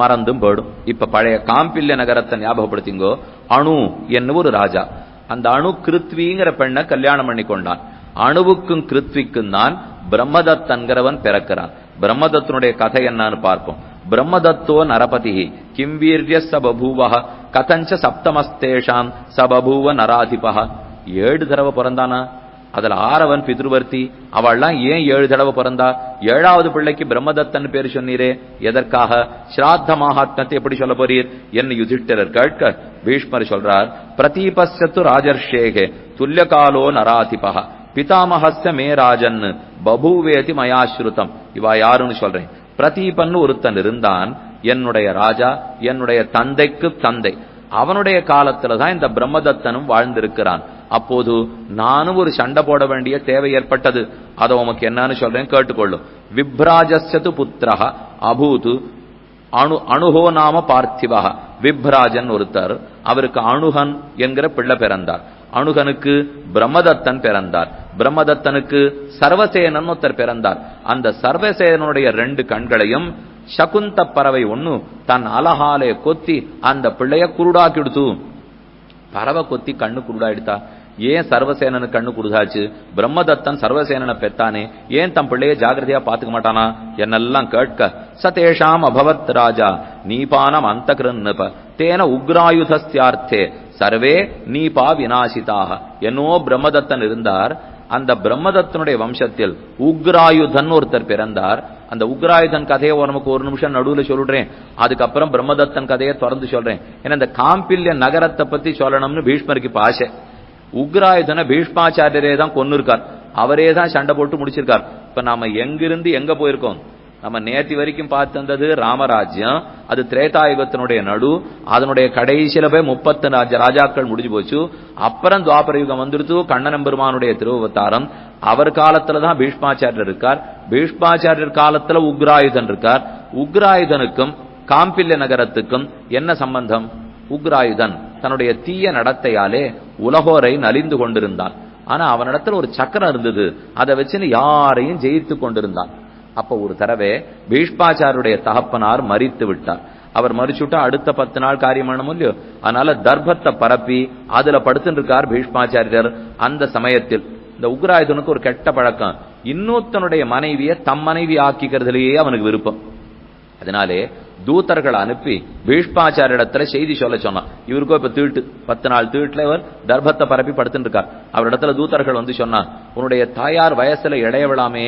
மறந்தும் போயிடும். இப்ப பழைய காம்பில்ய நகரத்தை ஞாபகப்படுத்திங்கோ. அணு என்ன ஒரு ராஜா. அந்த அணு கிருத்விங்கிற பெண்ணை கல்யாணம் பண்ணி கொண்டான். அணுவுக்கும் கிருத்விக்கும் தான் பிரம்மதத்தன்கிறவன் பிறக்கிறான். பிரம்மதத்தனுடைய கதை என்னன்னு பார்ப்போம். பிரம்மதத்தோ நரபதி கிம்பீர்ய சபபூவஹ கதஞ்ச சப்தமஸ்தேஷாம் சபபூவ நராதிபஹ. 7 தடவை பிறந்தானா? அதுல 6வன் பித்ருவர்த்தி. அவள்லாம் ஏன் 7 தடவை பிறந்தா? 7வது பிள்ளைக்கு பிரம்மதத்தன் பேர் சொன்னீரே, எதற்காக? ஸ்ராத்த மகாத்மத்தை எப்படி சொல்ல போறீர் என்று யுதிஷ்டிரர் கேட்க பீஷ்மர் சொல்றார், பிரதீபஸ்யத்து ராஜர்ஷேகே துல்யகாலோ நராதிபஹ பிதாமஹஸ்ய மே ராஜன் பபூவேதி மயாஸ்ருதம். இவா யாருன்னு சொல்றேன். பிரதீபன் ஒருத்தன் இருந்தான், என்னுடைய ராஜா, என்னுடைய தந்தைக்கு தந்தை. அவனுடைய காலத்துலதான் இந்த பிரம்மதத்தனும் வாழ்ந்திருக்கிறான். அப்போது நானும் ஒரு சண்டை போட வேண்டிய தேவை ஏற்பட்டது. அதை உமக்கு என்னன்னு சொல்றேன், கேட்டுக்கொள்ளும். விப்ராஜஸ்யது புத்திரஹ அபூது அணுகோ நாம பார்த்திவஹ. விப்ராஜன் ஒருத்தர், அவருக்கு அணுகன் என்கிற பிள்ளை பிறந்தார். அணுகனுக்கு பிரம்மதத்தன் பிறந்தார். பிரம்மதத்தனுக்கு சர்வசேனன் ஒருத்தர் பிறந்தார். அந்த சர்வசேனனுடைய 2 கண்களையும் சகுந்த பறவை ஒண்ணு தன் அலகாலே கொத்தி அந்த பிள்ளைய குருடாக்கிடுத்து. பறவை கொத்தி கண்ணு குருடாயிடுத்தா? ஏன் சர்வசேனனு கண்ணு குருதாச்சு? பிரம்மதத்தன் சர்வசேனனை பெத்தானே, ஏன் தம் பிள்ளைய ஜாகிரதையா பாத்துக்க மாட்டானா? என்னெல்லாம் கேட்க சதேஷாம் அபவத் ராஜா நீபானம் அந்த கிருnnப தேன உக்ராயுதஸ்யார்த்தே சர்வே நீபா விநாசிதாக. என்னோ பிரம்மதத்தன் இருந்தார், அந்த பிரம்மதத்தனுடைய வம்சத்தில் உக்ராயுதன் ஒருத்தர் பிறந்தார். அந்த உக்ராயுதன் கதையை நமக்கு ஒரு நிமிஷம் நடுவில் சொல்றேன், அதுக்கப்புறம் பிரம்மதத்தன் கதையை தொடர்ந்து சொல்றேன். ஏன்னா இந்த காம்பில்ய நகரத்தை பத்தி சொல்லணும்னு பீஷ்மருக்கு இப்ப ஆசை. உக்ராயுதனை பீஷ்மாச்சாரியரே தான் கொன்னு இருக்கார், அவரே தான் சண்டை போட்டு முடிச்சிருக்கார். இப்ப நாம எங்கிருந்து எங்க போயிருக்கோம்? நம்ம நேற்று வரைக்கும் பார்த்திருந்தது ராமராஜ்யம், அது திரேதாயுகத்தினுடைய நடு, அதனுடைய கடைசியில போய் 30 ராஜாக்கள் முடிஞ்சு போச்சு. அப்புறம் துவாபர யுகம் வந்துடுத்து, கண்ணன் பெருமானுடைய திருவவதாரம். அவர் காலத்துலதான் பீஷ்மாச்சாரியர் இருக்கார், பீஷ்மாச்சாரியர் காலத்துல உக்ராயுதன் இருக்கார். உக்ராயுதனுக்கும் காம்பில்ய நகரத்துக்கும் என்ன சம்பந்தம்? உக்ராயுதன் தன்னுடைய தீய நடத்தையாலே உலகோரை நலிந்து கொண்டிருந்தான். ஆனா அவனிடத்துல ஒரு சக்கரம் இருந்தது, அதை வச்சுன்னு யாரையும் ஜெயித்து கொண்டிருந்தான். அப்ப ஒரு தடவை பீஷ்மாச்சாரியருடைய தகப்பனார் மரித்து விட்டார். அவர் மறிச்சுட்டா அடுத்த 10 நாள் காரியம் பண்ணணும் இல்லையோ, அதனால தர்பத்தை பரப்பி அதுல படுத்துட்டு இருக்கார் பீஷ்மாச்சாரியர். அந்த சமயத்தில் இந்த உக்ராயுதனுக்கு ஒரு கெட்ட பழக்கம், இன்னொருத்தனுடைய மனைவியை தம் மனைவி ஆக்கிக்கிறதுலேயே அவனுக்கு விருப்பம். அதனாலே தூதர்கள் அனுப்பி பீஷ்மாச்சாரியிடத்துல செய்தி சொல்ல சொன்னான். இவருக்கோ இப்ப தீட்டு, 10 நாள் தீட்டுல இவர் தர்பத்தை பரப்பி படுத்துட்டு இருக்கார். அவரிடத்துல தூதர்கள் வந்து சொன்னா, உன்னுடைய தாயார் வயசுல இடையவிழாமே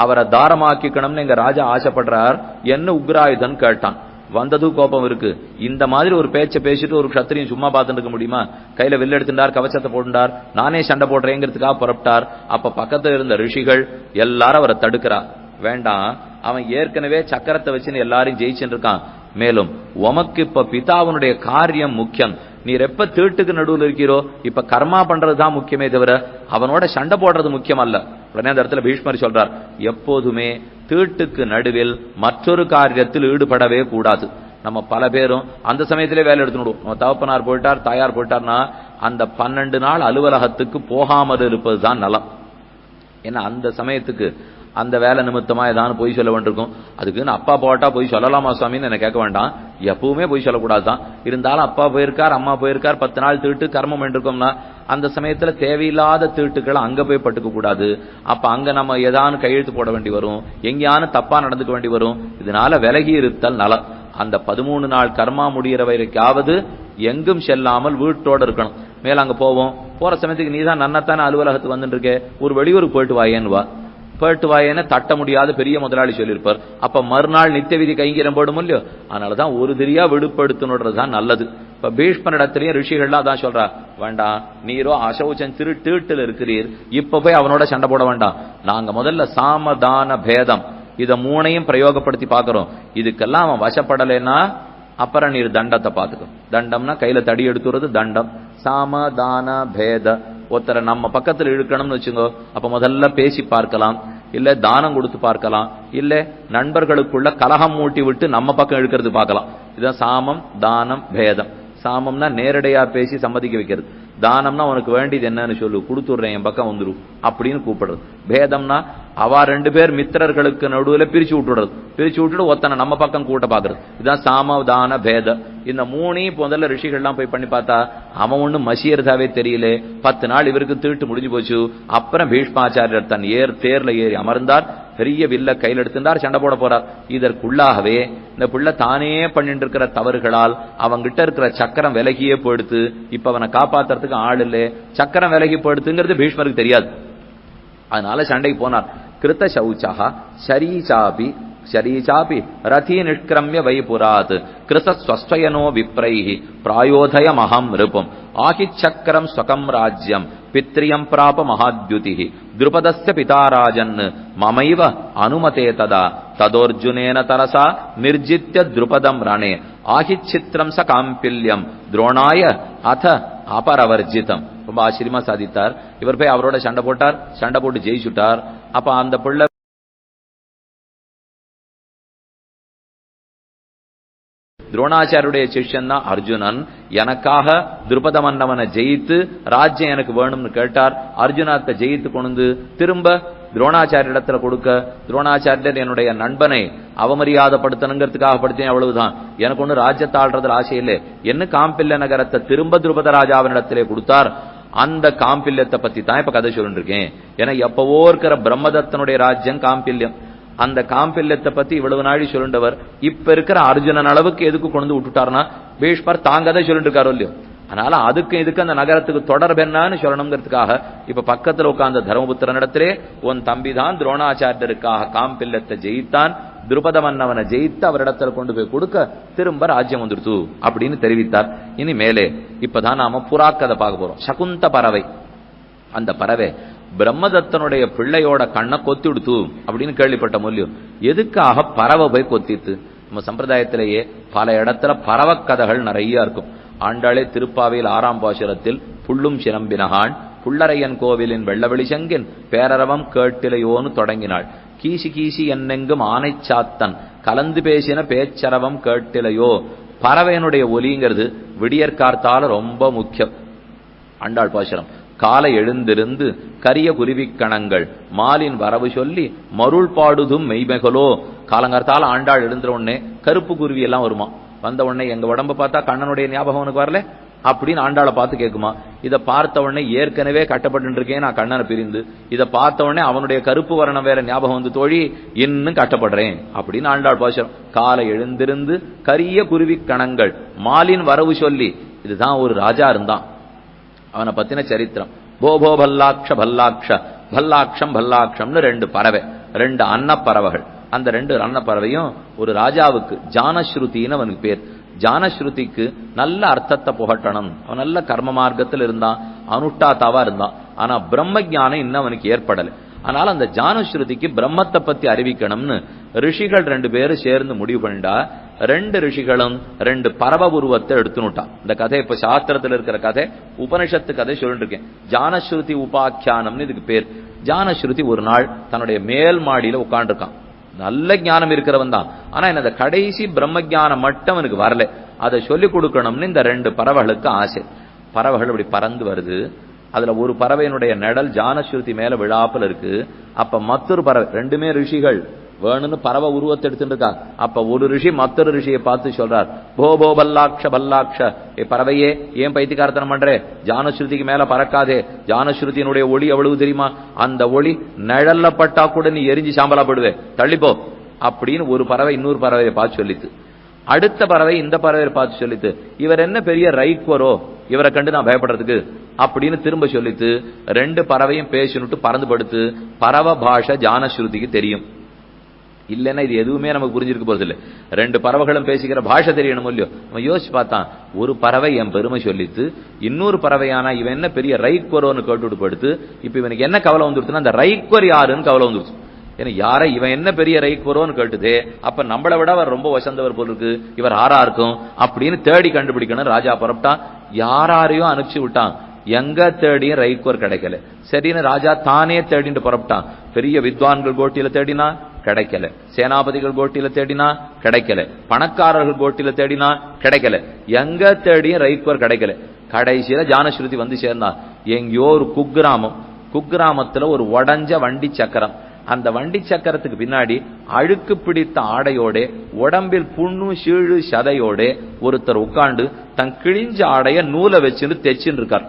அவரை தாரமாக்கிக்கணும்னு எங்க ராஜா ஆசைப்படுறார், என்ன உக்ராயுதன் கேட்டான். வந்தது கோபம் இருக்கு. இந்த மாதிரி ஒரு பேச்சை பேசிட்டு ஒரு க்ஷத்திரியும் சும்மா பார்த்துட்டு இருக்க முடியுமா? கையில வில்லு எடுத்துட்டார், கவச்சத்தை போட்டுட்டார், நானே சண்டை போடுறேங்கிறதுக்காக புறப்பட்டார். அப்ப பக்கத்துல இருந்த ரிஷிகள் எல்லாரும் அவரை தடுக்கிறா. வேண்டாம், அவன் ஏற்கனவே சக்கரத்தை வச்சுன்னு எல்லாரையும் ஜெயிச்சுட்டு இருக்கான். மேலும் உமக்கு இப்ப பிதாவுனுடைய காரியம் முக்கியம். நீர் எப்ப தீட்டுக்கு நடுவில் இருக்கிறோ இப்ப கர்மா பண்றதுதான் முக்கியமே தவிர அவனோட சண்டை போடுறது முக்கியம் அல்ல. உடனே அந்த இடத்துல பீஷ்மர் சொல்றார், எப்போதுமே தீட்டுக்கு நடுவில் மற்றொரு காரியத்தில் ஈடுபடவே கூடாது. நம்ம பல பேரும் அந்த சமயத்திலே வேலை எடுத்துடும். நம்ம தகப்பனார் போயிட்டார், தாயார் போயிட்டார்னா அந்த 12 நாள் அலுவலகத்துக்கு போகாமல் இருப்பதுதான் நலம். ஏன்னா அந்த சமயத்துக்கு அந்த வேலை நிமித்தமா ஏதாவது பொய் சொல்ல வேண்டியிருக்கும். அதுக்குன்னு அப்பா போட்டா பொய் சொல்லலாமா சுவாமின்னு என்ன கேட்க வேண்டாம். எப்பவுமே பொய் சொல்லக்கூடாதுதான். இருந்தாலும் அப்பா போயிருக்கார், அம்மா போயிருக்கார், 10 நாள் தீட்டு கர்மம் வேண்டியிருக்கோம்னா அந்த சமயத்துல தேவையில்லாத தீட்டுக்களை அங்க போய் பட்டுக்க கூடாது. அப்ப அங்க நம்ம ஏதாவது கையெழுத்து போட வேண்டி வரும், எங்கேயானு தப்பா நடந்துக்க வேண்டி வரும். இதனால விலகி இருத்தல் நலம். அந்த 13 நாள் கர்மா முடிகிற வரைக்காவது எங்கும் செல்லாமல் வீட்டோட இருக்கணும். மேல அங்க போவோம், போற சமயத்துக்கு நீதான் நன்னத்தான அலுவலகத்துக்கு வந்துட்டு இருக்கே, ஒரு வெளியூருக்கு போயிட்டு வாயேன்னு வா. போயிட்டு வாயேன்னு தட்ட முடியாத பெரிய முதலாளி சொல்லியிருப்பார். அப்ப மறுநாள் நித்திய விதி கைங்கரம் போடும் இல்லையோ. அதனாலதான் ஒரு தெரியா விடுபடுத்தணுன்றதுதான் நல்லது. இப்ப பீஷ்மனிடத்திலேயே ரிஷிகள்லாம் தான் சொல்றா, வேண்டாம் நீரோ அசௌச்சன் தீட்டில் இருக்கிறீர், இப்ப போய் அவனோட சண்டை போட வேண்டாம். நாங்க முதல்ல சாமதான பேதம் இத 3ஐயும் பிரயோகப்படுத்தி பாக்குறோம். இதுக்கெல்லாம் அவன் வசப்படலைன்னா அப்புறம் நீர் தண்டத்தை பாத்துக்கும். தண்டம்னா கையில தடி எடுத்துறது தண்டம். சாமதான பேத ஒருத்தரை நம்ம பக்கத்துல இழுக்கணும்னு வச்சுங்கோ, அப்ப முதல்ல பேசி பார்க்கலாம், இல்ல தானம் கொடுத்து பார்க்கலாம், இல்ல நண்பர்களுக்குள்ள கலகம் மூட்டி விட்டு நம்ம பக்கம் இழுக்கிறது பார்க்கலாம். இதுதான் சாமம் தானம் பேதம். சாமம்னா நேரடியா பேசி சம்மதிக்க வைக்கிறது, தானம்னா உனக்கு வேண்டியது என்னன்னு சொல்லு, கொடுத்துடுறேன் என் பக்கம் வந்துடும் அப்படின்னு கூப்பிடுறது. பேதம்னா அவ 2 பேர் மித்திரர்களுக்கு நடுவுல பிரிச்சு விட்டுடுறது, பிரிச்சு விட்டுட்டு ஒத்தனை நம்ம பக்கம் கூட்ட பாக்குறது. இதுதான் சாம தான பேத. இந்த 3ஐயும் முதல்ல ரிஷிகள்லாம் போய் பண்ணி பார்த்தா அவன் ஒண்ணு மசியறதாவே தெரியல. 10 நாள் இவருக்கு தீட்டு முடிஞ்சு போச்சு. அப்புறம் பீஷ்மாச்சாரியர் தன் தேர்ல ஏறி அமர்ந்தார், பெரிய வில்ல கையில் எடுத்திருந்தார், சண்டை போட போறார். இதற்குள்ளாகவே இந்த பிள்ளை தானே பண்ணிட்டு இருக்கிற தவறுகளால் அவங்கிட்ட இருக்கிற சக்கரம் விலகியே போயிடுத்து. இப்ப அவனை காப்பாத்துறதுக்கு ஆள் இல்லை, சக்கரம் விலகி போயிடுத்துங்கிறது பீஷ்மருக்கு தெரியாது. அதனால சண்டைக்கு போனார். கிருத்த சௌச்சா ஷரீசாபி ரதி நிஷ்கிரமிய வைபுராத் கிருதஸ்வஸ்வயனோ விப்ரைஹி பிராயோதய மகம் ரிபும் ஆஹிச்சக்கரம் ஸ்வகம் ராஜ்யம் பித்ரியம் பிராப மகாத்யுதிஹி द्रुपदस्य पिताराजन् ममैव अनुमते तदा तदोर्जुनेन तरसा निर्जित्य द्रुपदं रणे आहिच्छित्रं स काम्पिल्यं द्रोणाय अथ अपरवर्जितम. ரொம்ப ஆச்சரியமா சாதித்தார். இவர் போய் அவரோட சண்டை போட்டார், சண்டை போட்டு ஜெயிச்சுட்டார். அப்ப அந்த பிள்ளை துரோணாச்சாரியுடைய சிஷ்யன் தான் அர்ஜுனன். எனக்காக துருபத மன்னவனை ஜெயித்து ராஜ்யம் எனக்கு வேணும்னு கேட்டார். அர்ஜுனத்தை ஜெயித்து கொண்டு திரும்ப துரோணாச்சாரிய இடத்துல கொடுக்க, துரோணாச்சாரியர் என்னுடைய நண்பனை அவமரியாதைப்படுத்தணுங்கிறதுக்காக படுத்தேன், அவ்வளவுதான். எனக்கு ஒண்ணு ராஜ்யத்தை ஆள்றதுல ஆசை இல்லை. என்ன காம்பில்ல நகரத்தை திரும்ப திருபத ராஜாவினிடத்திலே கொடுத்தார். அந்த காம்பில்யத்தை பத்தி தான் இப்ப கதை சொல்லிட்டு இருக்கேன். ஏன்னா எப்பவோ இருக்கிற பிரம்மதத்தனுடைய ராஜ்யம் காம்பில்யம். அந்த காம்பில்யத்தை பத்தி இவ்வளவு நாளி சொல்லிண்டவர் இப்ப இருக்கிற அர்ஜுனன் அளவுக்கு எதுக்கு கொண்டு விட்டுட்டாருன்னா, பீஷ்மர் தாங்கதான் சொல்லிட்டு இருக்காரோ இல்லையோ. அதனால அதுக்கு இதுக்கு அந்த நகரத்துக்கு தொடர்பு என்னன்னு சொல்லணுங்கிறதுக்காக இப்ப பக்கத்துல உட்கார்ந்த தர்மபுத்திரனிடத்திலே உன் தம்பிதான் துரோணாச்சாரியருக்காக காம்பில்லத்தை ஜெயித்தான், துருபத மன்னவனை ஜெயித்து அவரிடத்துல கொண்டு போய் கொடுக்க திரும்ப ராஜ்யம் வந்துடுத்து அப்படின்னு தெரிவித்தார். இனி மேலே இப்பதான் நாம புறாக்கதை பார்க்க போறோம். சகுந்த பறவை. அந்த பறவை பிரம்மதத்தனுடைய பிள்ளையோட கண்ணை கொத்திடுத்து அப்படின்னு கேள்விப்பட்ட மூலியம். எதுக்காக பறவை போய் கொத்தித்து? நம்ம சம்பிரதாயத்திலேயே பல இடத்துல பறவை கதைகள் நிறைய இருக்கும். ஆண்டாளே திருப்பாவையில் 6ஆம் பாசுரத்தில் புள்ளும் சிலம்பினகான் புள்ளரையன் கோவிலின் வெள்ளவெளி செங்கின் பேரரவம் கேட்டிலையோன்னு தொடங்கினாள். கீசி கீசி என்னெங்கும் ஆனை சாத்தன் கலந்து பேசின பேச்சரவம் கேட்டிலையோ. பறவையனுடைய ஒலிங்கிறது விடியற்கார்த்தால ரொம்ப முக்கியம். ஆண்டாள் பாசுரம். காலை எழுந்திருந்து கரிய குருவிக்கணங்கள் மாலின் வரவு சொல்லி மருள் பாடுதும் மெய்மெகலோ. காலங்கார்த்தால ஆண்டாள் எழுந்துற உடனே கருப்பு குருவி எல்லாம் வருமா. வந்த உடனே எங்க உடம்ப பார்த்தா கண்ணனுடைய ஞாபகம் உனக்கு வரல அப்படின்னு ஆண்டாளை பார்த்து கேட்குமா. இதை பார்த்த உடனே ஏற்கனவே கட்டப்பட்டு இருக்கேன் நான் கண்ணனை பிரிந்து, இதை பார்த்த உடனே அவனுடைய கருப்பு வர்ணம் வேற ஞாபகம் வந்து தோழி இன்னும் கட்டப்படுறேன் அப்படின்னு ஆண்டாள் பாசுரம். காலை எழுந்திருந்து கரிய குருவி கணங்கள் மாலின் வரவு சொல்லி. இதுதான் ஒரு ராஜா இருந்தான், அவனை பத்தின சரித்திரம். போபோ பல்லாக்ஷ பல்லாக்ஷ பல்லாக்ஷம் பல்லாக்ஷம்னு 2 பறவை, 2 அன்னப்பறவைகள். அந்த 2 அன்னப்பறவையும் ஒரு ராஜாவுக்கு ஜானஸ்ருதின்னு அவனுக்கு பேர். ஜானஸ்ருதிக்கு நல்ல அர்த்தத்தை புகட்டணும். அவன் நல்ல கர்ம மார்க்கத்தில் இருந்தான், அனுஷ்டாத்தாவா இருந்தான். ஆனா பிரம்ம ஞானம் இன்னும் அவனுக்கு ஏற்படலை. அதனால அந்த ஜானஸ்ருதிக்கு பிரம்மத்தை பத்தி அறிவிக்கணும்னு ரிஷிகள் 2 பேரும் சேர்ந்து முடிவு பண்ணிட்டா. 2 ரிஷிகளும் 2 பரவ உருவத்தை எடுத்துனுட்டான். இந்த கதை இப்ப சாஸ்திரத்தில் இருக்கிற கதை, உபனிஷத்து கதை சொல்லிட்டு இருக்கேன். ஜானஸ்ருதி உபாக்கியானம்னு இதுக்கு பேர். ஜானஸ்ருதி ஒரு நாள் தன்னுடைய மேல் மாடியில உட்காந்துருக்கான். நல்ல ஞானம் இருக்கிறவன் தான். ஆனா இந்த கடைசி பிரம்ம ஞானம் மட்டும் அவனுக்கு வரல. அதை சொல்லிக் கொடுக்கணும்னு இந்த 2 பறவைகளுக்கு ஆசை. பறவைகள் இப்படி பறந்து வருது. அதுல ஒரு பறவையினுடைய நிழல் ஜானஸ்ருதி மேல விழாப்புல இருக்கு. அப்ப மற்றொரு பறவை, 2மே ரிஷிகள் வேணும்னு பறவை உருவத்தை எடுத்துட்டு இருக்கா. அப்ப ஒரு ரிஷி மற்றொரு ரிஷியை பார்த்து சொல்றார், போபோ பல்லாக்ஷ பல்லாக்ஷ, பறவையே ஏன் பைத்தியக்காரத்தனம் பண்றே, ஜானஸ்ருதிக்கு மேல பறக்காதே, ஜானஸ்ருதியினுடைய ஒளி எவ்வளவு தெரியுமா, அந்த ஒளி நிழல்ல பட்டா கூட நீ எரிஞ்சு சாம்பலா படுவே, தள்ளிப்போ அப்படின்னு ஒரு பறவை இன்னொரு பறவையை பார்த்து சொல்லித்து. அடுத்த பறவை இந்த பறவையை பார்த்து சொல்லித்து, இவர் என்ன பெரிய ரைக்வரோ, இவரை கண்டு நான் பயப்படுறதுக்கு அப்படின்னு திரும்ப சொல்லித்து. 2 பறவையும் பேசினுட்டு பறந்து படுத்து. பறவை பாஷை ஜானஸ்ருதிக்கு தெரியும். இல்லைன்னா இது எதுவுமே நமக்கு புரிஞ்சிருக்க போறது இல்லை. 2 பறவைகளும் பேசிக்கிற பாஷை தெரியணும் இல்லையோ. நம்ம யோசிச்சு பார்த்தான், ஒரு பறவை என் பெருமை சொல்லித்து, இன்னொரு பறவையானா இவன் என்ன பெரிய ரைக்வரோன்னு கேட்டுட்டு படுத்து. இப்ப இவனுக்கு என்ன கவலை வந்துருச்சுன்னா, அந்த ரைக்வர் யாருன்னு கவலை வந்துருச்சு. ஏன்னா யாரை இவன் என்ன பெரிய ரைக்வரோன்னு கேட்டுதே, அப்ப நம்மளை விட அவர் ரொம்ப வசந்தவர் போல இருக்கு, இவர் ஆறா இருக்கும் அப்படின்னு தேடி கண்டுபிடிக்கணும். ராஜா புறப்பட்டான், யாரையும் அனுப்பிச்சு விட்டான். எங்க தேடியும் ரைக்வர் கிடைக்கல. சரின்னு ராஜா தானே தேடிட்டு புறப்பட்டான். பெரிய வித்வான்கள் கோட்டியில தேடினா கிடைக்கல, சேனாபதிகள் கோட்டியில தேடினா கிடைக்கல, பணக்காரர்கள் கோட்டியில தேடினா கிடைக்கல, எங்க தேடியும் ரைக்வர் கிடைக்கல. கடைசியில ஜானஸ்ருதி வந்து சேர்ந்தான். எங்கேயோ ஒரு குக்கிராமம், குக்கிராமத்துல ஒரு உடஞ்ச வண்டி சக்கரம். அந்த வண்டி சக்கரத்துக்கு பின்னாடி அழுக்கு பிடித்த ஆடையோட, உடம்பில் புண்ணு சீழு சதையோட ஒருத்தர் உட்கார்ந்து தன் கிழிஞ்ச ஆடைய நூலை வச்சுன்னு தைச்சுன்னு இருக்கார்.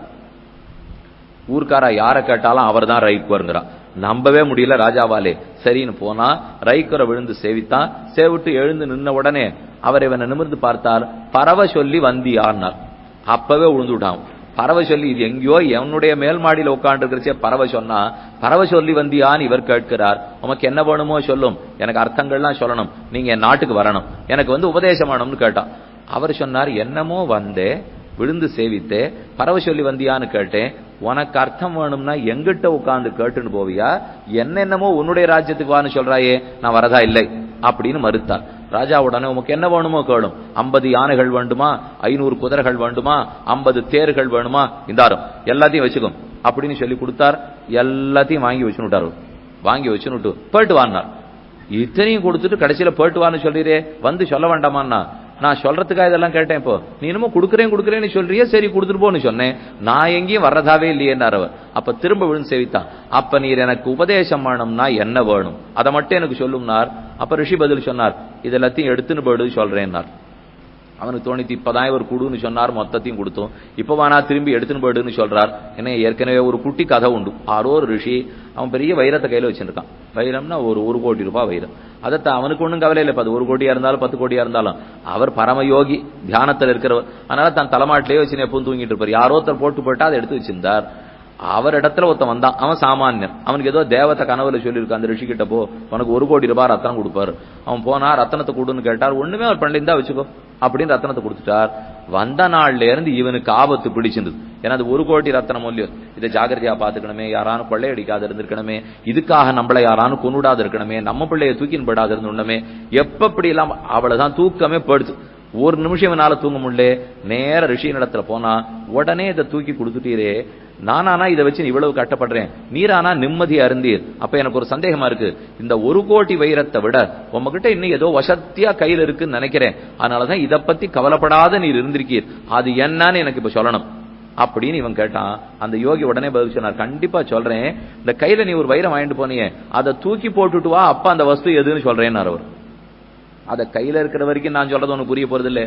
ஊர்க்காரா யார கேட்டாலும் அவர் தான் ரைக்வர்ங்கிறான். நம்பவே முடியல ராஜாவாலே. சரின்னு போனா ரைக்வரை விழுந்து சேவித்தான். சேவிட்டு எழுந்து நின்ன உடனே அவர் இவனை நிமிர்ந்து பார்த்தார். பறவை சொல்லி வந்தியார்னார். அப்பவே விழுந்து விட்டான். பறவை சொல்லி, இது எங்கேயோ என்னுடைய மேல் மாடியில் உட்காந்து இருக்கிறச்சே பறவை சொன்னா, பறவை சொல்லி வந்தியான்னு இவர் கேட்கிறார். உமக்கு என்ன வேணுமோ சொல்லும், எனக்கு அர்த்தங்கள்லாம் சொல்லணும், நீங்க என் நாட்டுக்கு வரணும், எனக்கு வந்து உபதேசம் வேணும்னு கேட்டான். அவர் சொன்னார், என்னமோ வந்தே விழுந்து சேவித்தே பறவை சொல்லி வந்தியான்னு கேட்டேன், உனக்கு அர்த்தம் வேணும்னா எங்கிட்ட உட்கார்ந்து கேட்டுன்னு போவியா, என்னென்னமோ உன்னுடைய ராஜ்யத்துக்கு வான்னு சொல்றாயே, நான் வரதா இல்லை அப்படின்னு மறுத்தார். ராஜா உடனே உமக்கு என்ன வேணுமோ கேளும், 50 யானைகள் வேண்டுமா, 500 குதிரைகள் வேண்டுமா, 50 தேர்கள் வேணுமா, இந்தாரும் எல்லாத்தையும் வச்சுக்கும் அப்படின்னு சொல்லி கொடுத்தார். எல்லாத்தையும் வாங்கி வச்சுட்டாரு. வாங்கி வச்சுட்டு போயிட்டு வான்னார். இத்தனையும் கொடுத்துட்டு கடைசியில போயிட்டு வான்னு சொல்றீரே, வந்து சொல்ல வேண்டாமான்னா, நான் சொல்றதுக்காக இதெல்லாம் கேட்டேன். இப்போ நீ இன்னமும் கொடுக்குறேன்னு சொல்றியே, சரி கொடுத்துட்டு போன்னு சொன்னேன். நான் எங்கேயும் வர்றதாவே இல்லையேன்னார் அவர். அப்ப திரும்ப விழுந்து சேவித்தான். அப்ப நீர் எனக்கு உபதேசம் வேணும்னா என்ன வேணும் அதை மட்டும் எனக்கு சொல்லும்னார். அப்ப ரிஷி பதில் சொன்னார், இது எல்லாத்தையும் எடுத்துன்னு போயிடு சொல்றேன்னார். அவனுக்கு தோணித்து இப்பதான் இவர் குடுன்னு சொன்னார், மொத்தத்தையும் கொடுத்தோம். இப்ப வேணா திரும்பி எடுத்துன்னு போயிடுன்னு சொல்றார். ஏன்னா ஏற்கனவே ஒரு குட்டி கதை உண்டு. ஆரோ ஒரு ரிஷி அவன் பெரிய வைரத்தை கையில வச்சிருக்கான். வைரம்னா ஒரு கோடி ரூபாய் வைரம். அதை அவனுக்கு ஒன்றும் கவலை இல்லை. அது 1 கோடியா இருந்தாலும் 10 கோடியா இருந்தாலும் அவர் பரமயோகி, தியானத்தில் இருக்கிறவர். அதனால தான் தலைமாட்டிலேயே வச்சு எப்பவும் தூங்கிட்டு இருப்பார். யாரோ ஒருத்தர் போட்டு போட்டா அதை எடுத்து வச்சிருந்தார். அவர் இடத்துல ஒருத்தன் வந்தான். அவன் சாமானியன். அவனுக்கு ஏதோ தேவத்தை கனவுல சொல்லியிருக்கான், அந்த ரிஷி கிட்ட போ, உனக்கு 1 கோடி ரூபாய் ரத்தனம் கொடுப்பாரு. அவன் போனா ரத்தனத்தை கொடுன்னு கேட்டார். ஒண்ணுமே அவர் பண்ணிருந்தா வச்சுக்கோ அப்படின்னு ரத்தனத்தை கொடுத்துட்டார். வந்த நாள்ல இருந்து இவனுக்கு ஆபத்து பிடிச்சிருந்தது. ஏன்னா அது 1 கோடி ரத்தனம் இல்லையோ, இதை ஜாகிரதையா பாத்துக்கணுமே, யாரானு கொள்ளையடிக்காத இருந்திருக்கணுமே, இதுக்காக நம்மளை யாரானு கொண்டுடாத இருக்கணுமே, நம்ம பிள்ளைய தூக்கின் போடாத இருந்துடணுமே, எப்படி எல்லாம் அவ்வளவுதான் தூக்கமே படுத்து. ஒரு நிமிஷம் இவனால தூங்க முடியல. நேர ரிஷியின் இடத்துல போனா, உடனே இதை தூக்கி கொடுத்துட்டீரே, நானானா இதை வச்சு இவ்வளவு கட்டப்படுறேன், நீரானா நிம்மதியா இருந்தீர். அப்ப எனக்கு ஒரு சந்தேகமா இருக்கு, இந்த 1 கோடி வைரத்தை விட உங்ககிட்ட இன்னும் ஏதோ வசத்தியா கையில இருக்குன்னு நினைக்கிறேன். அதனாலதான் இதை பத்தி கவலைப்படாத நீர் இருந்திருக்கீர், அது என்னன்னு எனக்கு இப்ப சொல்லணும் அப்படின்னு இவன் கேட்டான். அந்த யோகி உடனே பதில் சொன்னார், கண்டிப்பா சொல்றேன். இந்த கையில நீ ஒரு வைரம் வாங்கிட்டு போனியே, அதை தூக்கி போட்டுட்டு வா, அப்ப அந்த வஸ்து எதுன்னு சொல்றேன்னு அவர். அத கையில இருக்கிற வரைக்கும் நான் சொல்றது உனக்கு புரிய போறது இல்ல.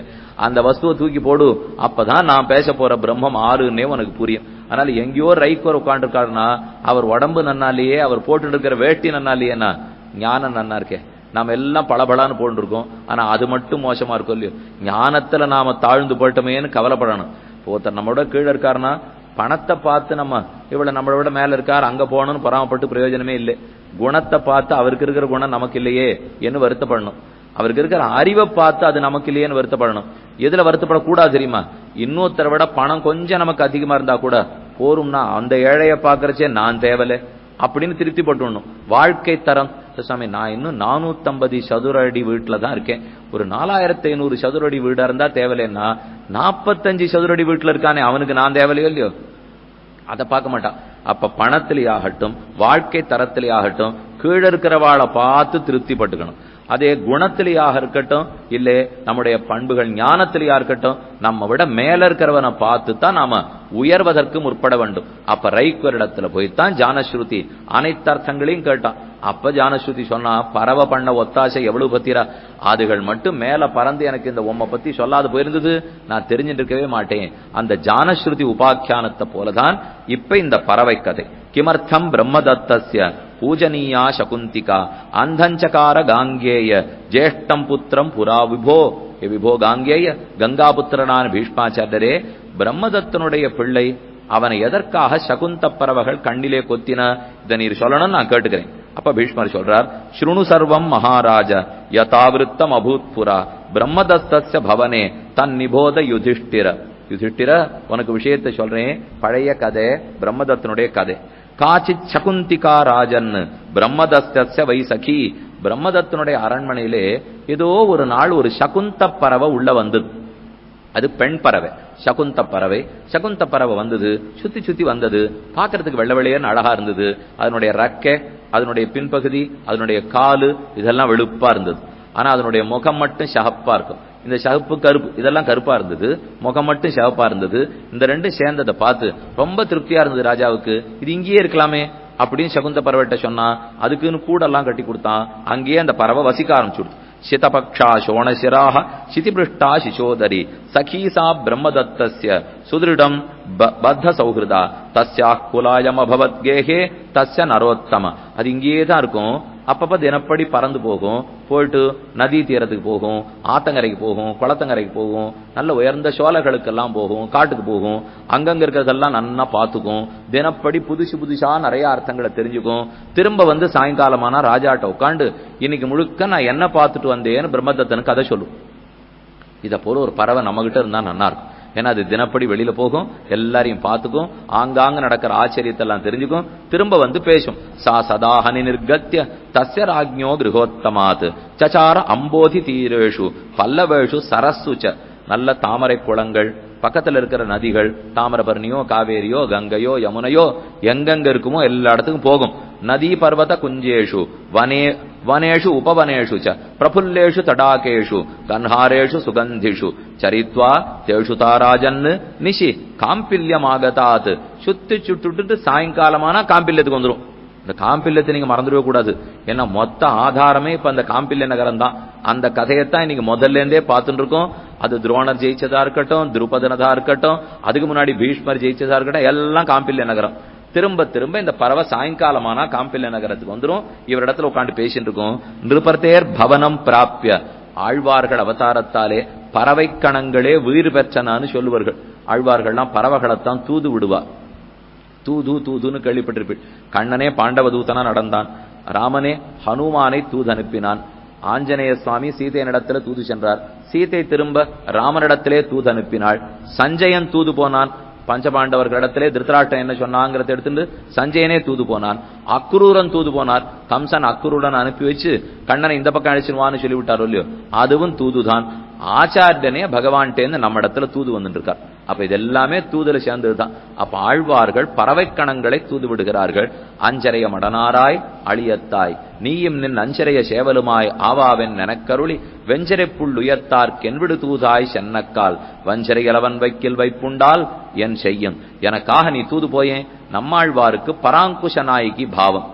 அந்த வஸ்துவை தூக்கி போடு, அப்பதான் நான் பேச போற பிரம்மம் ஆறுன்னே உனக்கு புரியும். அதனால எங்கேயோ ரைக்கோர் உட்காந்து இருக்காருன்னா அவர் உடம்பு நன்னாலேயே, அவர் போட்டு இருக்கிற வேட்டி நன்னாலேயேனா ஞானம் நன்னா இருக்கே. நாம எல்லாம் பளபளான்னு போட்டு இருக்கோம், ஆனா அது மட்டும் மோசமா இருக்கும் இல்லையோ. ஞானத்துல நாம தாழ்ந்து போட்டோமேன்னு கவலைப்படணும். ஒருத்தர் நம்மளோட கீழே இருக்காருன்னா பணத்தை பார்த்து நம்ம இவ்வளவு நம்மளை விட மேல இருக்கார், அங்க போகணும்னு பொறாமப்பட்டு பிரயோஜனமே இல்லை. குணத்தை பார்த்து அவருக்கு இருக்கிற குணம் நமக்கு இல்லையே என்று வருத்தப்படணும். அவருக்கு இருக்கிற அறிவை பார்த்து அது நமக்கு இல்லையேன்னு வருத்தப்படணும். எதுல வருத்தப்படக்கூடாது தெரியுமா? இன்னொருத்தரை விட பணம் கொஞ்சம் நமக்கு அதிகமா இருந்தா கூட போரும்னா அந்த ஏழைய பாக்குறச்சே நான் தேவலை அப்படின்னு திருப்தி பட்டுணும். வாழ்க்கை தரம் சாமி, நான் இன்னும் 450 சதுர அடி வீட்டுல தான் இருக்கேன், ஒரு 4500 சதுர அடி வீடா இருந்தா தேவலைன்னா 45 சதுர அடி வீட்டுல இருக்கானே அவனுக்கு நான் தேவலையோ இல்லையோ, அதை பார்க்க மாட்டான். அப்ப பணத்திலே ஆகட்டும், வாழ்க்கை திறத்திலே ஆகட்டும், கீழே இருக்கிறவாளை பார்த்து திருப்தி பட்டுக்கணும். அதே குணத்திலேயாக இருக்கட்டும், இல்லே நம்முடைய பண்புகள் ஞானத்திலேயா இருக்கட்டும், நம்ம விட மேல இருக்கிறவனை பார்த்து தான் நாம உயர்வதற்கு முற்பட வேண்டும். அப்ப ரைக்குவரிடத்துல போய்தான் ஜானஸ்ருதி அனைத்து அர்த்தங்களையும் கேட்டான். அப்ப ஜானஸ்ருதி சொன்னா, பறவை பண்ண ஒத்தாசை எவ்வளவு பத்திரா, அதுகள் மட்டும் மேல பறந்து எனக்கு இந்த உம்மை பத்தி சொல்லாது போயிருந்தது, நான் தெரிஞ்சுட்டு இருக்கவே மாட்டேன். அந்த ஜானஸ்ருதி உபாக்கியானத்தை போலதான் இப்ப இந்த பறவை கதை. கிமர்த்தம் பிரம்மதத்தஸ்ய பூஜனீயா சகுந்திகா அந்தஞ்சகார காங்கேய ஜேஷ்டம் புத்திரம் புரா விபோ. விபோ காங்கேய, கங்காபுத்திரனான பீஷ்மாச்சாரியரே, பிரம்மதத்தனுடைய பிள்ளை, அவனை எதற்காக சகுந்த பறவைகள் கண்ணிலே கொத்தின, இதை நீர் சொல்லணும்னு நான் கேட்டுக்கிறேன். அப்ப பீஷ்மர் சொல்றார், ஸ்ருணு சர்வம் மகாராஜ யதாவிருத்தம் அபூத்புரா பிரம்மதத்தஸ்ய பவனே தன் நிபோத யுதிஷ்டிர. யுதிஷ்டிர, உனக்கு விஷயத்தை சொல்றேன், பழைய கதை, பிரம்மதத்தனுடைய கதை. காச்சித் சகுந்திகா ராஜன் பிரம்மதஸ்ய வைசகி. பிரம்மதத்தனுடைய அரண்மனையிலே ஏதோ ஒரு நாள் ஒரு சகுந்த பறவை உள்ள வந்தது. அது பெண் பறவை, சகுந்த பறவை. சகுந்த பறவை வந்தது, சுத்தி சுத்தி வந்தது, பார்க்கறதுக்கு வெள்ளை வெள்ளையன்னு அழகா இருந்தது. அதனுடைய ரெக்கை, அதனுடைய பின்பகுதி, அதனுடைய காலு இதெல்லாம் வெளுப்பா இருந்தது. ஆனா அதனுடைய முகம் மட்டும் சகப்பா இருக்கும். இந்த சகப்பு கருப்பு இதெல்லாம் கருப்பா இருந்தது, முகம் மட்டும் சிவப்பா இருந்தது. இந்த ரெண்டும் சேர்ந்ததை பார்த்து ரொம்ப திருப்தியா இருந்தது ராஜாவுக்கு. இது இங்கேயே இருக்கலாமே அப்படின்னு சகுந்த பறவைட்ட சொன்னா, அதுக்குன்னு கூடெல்லாம் கட்டி கொடுத்தான். அங்கேயே அந்த பறவை வசிக்க ஆரம்பிச்சுடுது. சிதபக்ஷா சோணசிராஹ சிதிபிருஷ்டா சிசோதரி சகீசா பிரம்மதத்தஸ்ய சுதிருடம் பத்த சௌஹிருதா தஸ்யா குலாயம் அபவத் கேஹே தஸ்ய நரோத்தம. அது இங்கேயே தான் இருக்கும். அப்பப்ப தினப்படி பறந்து போகும், போயிட்டு நதி தீரத்துக்கு போகும், ஆத்தங்கரைக்கு போகும், குளத்தங்கரைக்கு போகும், நல்ல உயர்ந்த சோலைகளுக்கெல்லாம் போகும், காட்டுக்கு போகும், அங்கங்க இருக்கிறதெல்லாம் நன்னா பார்த்துக்கும், தினப்படி புதுசு புதுசா நிறைய அர்த்தங்களை தெரிஞ்சுக்கும். திரும்ப வந்து சாயங்காலமானா ராஜாட்ட உட்காந்து இன்னைக்கு முழுக்க நான் என்ன பார்த்துட்டு வந்தேன்னு பிரம்மதத்தனுக்கு கதை சொல்லும். இதை போல ஒரு பறவை நம்ம கிட்ட இருந்தா நல்லா இருக்கும். ஏன்னா அது தினப்படி வெளியில போகும், எல்லாரையும் பார்த்துக்கும், ஆங்காங்க நடக்கிற ஆச்சரியத்தெல்லாம் தெரிஞ்சுக்கும், திரும்ப வந்து பேசும். சா சதாஹனி நிர்கத்திய தஸ்ய ராஜ்ஞோ கிரகோத்தமாத் சச்சார அம்போதி தீரேஷு பல்லவேஷு சரஸ்சுச்ச. நல்ல தாமரை குளங்கள், பக்கத்துல இருக்கிற நதிகள், தாமிரபரணியோ காவேரியோ கங்கையோ யமுனையோ எங்கெங்க இருக்குமோ எல்லா இடத்துக்கும் போகும். நதி பர்வத குஞ்சேஷு வனே வனேஷு உபவனேஷு ச பிரபுல்லேஷு தடாகேஷு கன்ஹாரேஷு சுகந்திஷு சரித்வா தேஷு தாராஜன் நிஷி காம்பில்யமாகதாத். சுத்தி சுட்டுட்டு சாயங்காலமானா காம்பில்யத்துக்கு வந்துடும். இந்த காம்பில்யத்தை நீங்க மறந்துடவே கூடாது. ஏன்னா மொத்த ஆதாரமே இப்ப அந்த காம்பில்ய நகரம் தான். அந்த கதையத்தான் இன்னைக்கு முதல்ல இருந்தே பார்த்துட்டு இருக்கோம். அது துரோணர் ஜெயிச்சதா இருக்கட்டும், துருபதனதா இருக்கட்டும், அதுக்கு முன்னாடி பீஷ்மர் ஜெயிச்சதா இருக்கட்டும், எல்லாம் காம்பில்ய நகரம். திரும்ப திரும்ப இந்த பறவை சாயங்காலமானா காம்பில்ய நகரத்துக்கு வந்துடும். இவரிடத்துல உட்காந்து பேசிட்டு இருக்கோம். நிருபர்தேர் பவனம் பிராப்பிய, ஆழ்வார்கள் அவதாரத்தாலே பறவை கணங்களே உயிர் பெற்றனான்னு சொல்லுவார்கள். ஆழ்வார்கள்லாம் பறவைகளைத்தான் தூது விடுவார். தூது தூதுன்னு கேள்விப்பட்டிருப்பீள். கண்ணனே பாண்டவ தூதனா நடந்தான். ராமனே ஹனுமானை தூது அனுப்பினான். ஆஞ்சநேய சுவாமி சீதையனிடத்துல தூது சென்றார். சீதை திரும்ப ராமனிடத்திலே தூது அனுப்பினாள். சஞ்சயன் தூது போனான். பஞ்சபாண்டவர்களிடத்திலே திருத்தராஷ்டிரன் என்ன சொன்னாங்கிறத எடுத்துட்டு சஞ்சயனே தூது போனான். அக்ரூரன் தூது போனார். கம்சன் அக்ரூரன் அனுப்பி வச்சு கண்ணனை இந்த பக்கம் அழிச்சிருவான்னு சொல்லிவிட்டாரோ இல்லையோ, அதுவும் தூதுதான். ஆச்சாரியனே பகவான்டேன்னு நம்ம இடத்துல தூது வந்துட்டு இருக்கார். அப்ப இது எல்லாமே தூதுல சேர்ந்ததுதான். அப்ப ஆழ்வார்கள் பறவை கணங்களை தூது விடுகிறார்கள். அஞ்சரைய மடனாராய் அழியத்தாய் நீயும் நின் அஞ்சரைய சேவலுமாய் ஆவாவென் எனக்கருளி வெஞ்சரை புல் உயர்த்தார் கென்விடு தூதாய் சென்னக்கால் வஞ்சரை இலவன் வைக்கில் வைப்புண்டால் என் செய்யும். எனக்காக நீ தூது போயேன். நம்மாழ்வாருக்கு பராங்குஷ நாயகி பாவம்.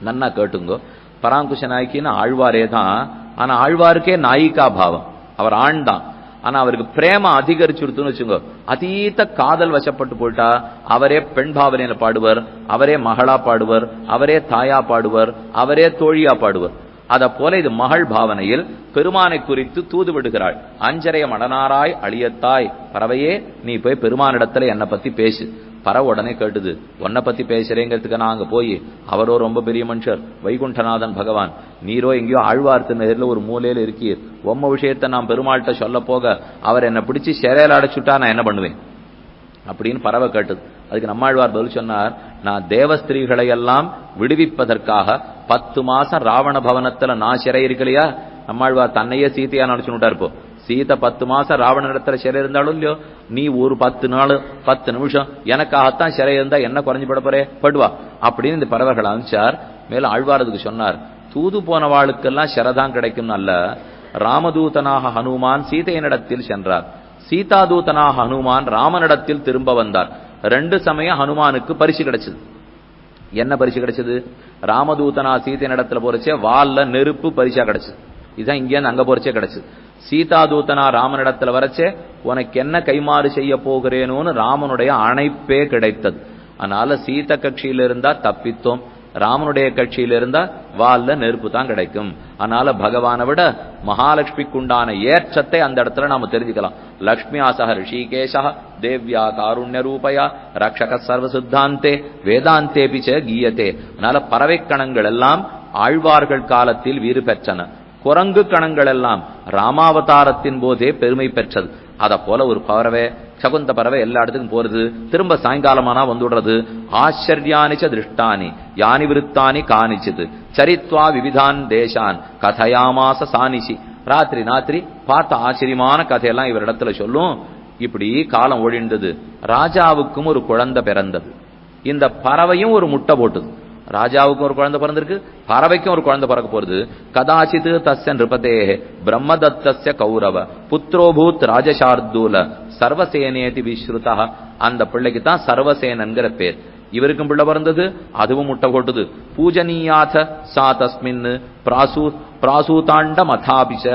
நன்னா கேட்டுங்கோ. பராங்குஷ நாயகின்னு ஆழ்வாரே தான். ஆனா ஆழ்வாருக்கே நாயிகா பாவம். அவர் ஆண் தான். ஆனா அவருக்கு பிரேம அதிகரிச்சுடுத்துன்னு வச்சுங்க, அதீத காதல் வசப்பட்டு போயிட்டா அவரே பெண் பாவனையில பாடுவர், அவரே மகளா பாடுவர், அவரே தாயா பாடுவர், அவரே தோழியா பாடுவர். அத போல இது மகள் பாவனையில் பெருமானை குறித்து தூது விடுகிறாள். அஞ்சரைய மடனாராய் அழியத்தாய், பறவையே நீ போய் பெருமானிடத்துல என்னை பத்தி பேசு. பறவை உடனே கேட்டுது, உன்னை பத்தி பேசுறேங்கிறதுக்கு நான் அங்க போய் அவரோ ரொம்ப பெரிய மனுஷர் வைகுண்டநாதன் பகவான், நீரோ எங்கேயோ ஆழ்வார்த்து நேரில் ஒரு மூலையில இருக்கீர், உம்ம விஷயத்தை நான் பெருமாள்கிட்ட சொல்ல போக அவர் என்னை பிடிச்சி சிறையில அடைச்சுட்டா நான் என்ன பண்ணுவேன் அப்படின்னு பறவை கேட்டது. அதுக்கு நம்மாழ்வார் பதில் சொன்னார், நான் தேவஸ்திரீகளை எல்லாம் விடுவிப்பதற்காக 10 மாசம் ராவண பவனத்துல நான் சிறை இருக்கலையா. நம்மாழ்வார் தன்னையே சீதையா நினைச்சுட்டா இருப்போம். சீதை 10 மாசம் ராவணனிடத்துல சிறை இருந்தாலும் இல்லையோ, நீ ஒரு 10 நாள் 10 நிமிஷம் எனக்காகத்தான் சிறை இருந்தா என்ன குறைஞ்சு பட போறே படுவா அப்படின்னு இந்த பறவைகள் அனுப்பிச்சார். மேலும் ஆழ்வாரதுக்கு சொன்னார், தூது போனவாளுக்கெல்லாம் சிறைதான் கிடைக்கும் அல்ல. ராமதூதனாக ஹனுமான் சீதையனிடத்தில் சென்றார். சீதாதூதனாக ஹனுமான் ராமனிடத்தில் திரும்ப வந்தார். 2 சமயம் ஹனுமானுக்கு பரிசு கிடைச்சது. என்ன பரிசு கிடைச்சது? ராமதூதனா சீதையனிடத்துல போறச்சே வால்ல நெருப்பு பரிசா கிடைச்சது. இதுதான் இங்கே அங்க போறச்சே கிடைச்சது. சீதாதூதனா ராமனிடத்துல வரச்சே உனக்கு என்ன கைமாறு செய்ய போகிறேனோன்னு ராமனுடைய அணைப்பே கிடைத்தது. அதனால சீத கட்சியில இருந்தா தப்பித்தோம், ராமனுடைய கட்சியில இருந்தா வால்ல நெருப்பு தான் கிடைக்கும். அதனால பகவானை விட மகாலட்சுமிக்குண்டான ஏற்றத்தை அந்த இடத்துல நாம தெரிஞ்சுக்கலாம். லக்ஷ்மியா சக ரிஷிகேஷா தேவ்யா காருண்ய ரூபயா ரக்ஷக சர்வ சித்தாந்தே வேதாந்தே பிச்ச கீயத்தே. அதனால பறவை கணங்கள் எல்லாம் ஆழ்வார்கள் காலத்தில் வீறு பெற்றன. குரங்கு கணங்கள் எல்லாம் ராமாவதாரத்தின் போதே பெருமை பெற்றது. அத போல ஒரு பறவை, சகுந்த பறவை எல்லா இடத்துக்கும் போறது, திரும்ப சாயங்காலமானா வந்துடுறது. ஆச்சரியானிச்ச திருஷ்டானி யானி விருத்தானி காணிச்சிது சரித்வா விவிதான் தேசான் கதையாமாச சானிசி. ராத்திரி ராத்திரி பார்த்த ஆச்சரியமான கதையெல்லாம் இவரிடத்துல சொல்லும். இப்படி காலம் ஒழிந்தது. ராஜாவுக்கும் ஒரு குழந்தை பிறந்தது. இந்த பறவையும் ஒரு முட்டை போட்டுது. ராஜாவுக்கும் ஒரு குழந்தை பிறந்திருக்கு, பறவைக்கும் ஒரு குழந்தை பிறக்க போறது. கதாச்சித் தஸ்ய நிருபதே பிரம்மதத்தஸ்ய கௌரவ புத்ரோபூத் ராஜசார்தூல சர்வசேனேதி விஸ்ருதா. அந்த பிள்ளைக்கு தான் சர்வசேனன்கிற பேர். இவருக்கும் பிள்ளை பிறந்தது, அதுவும் முட்டை போட்டுது. பூஜனீயாத சா தஸ்மின் பிராசூதாண்ட மதாபிஷ.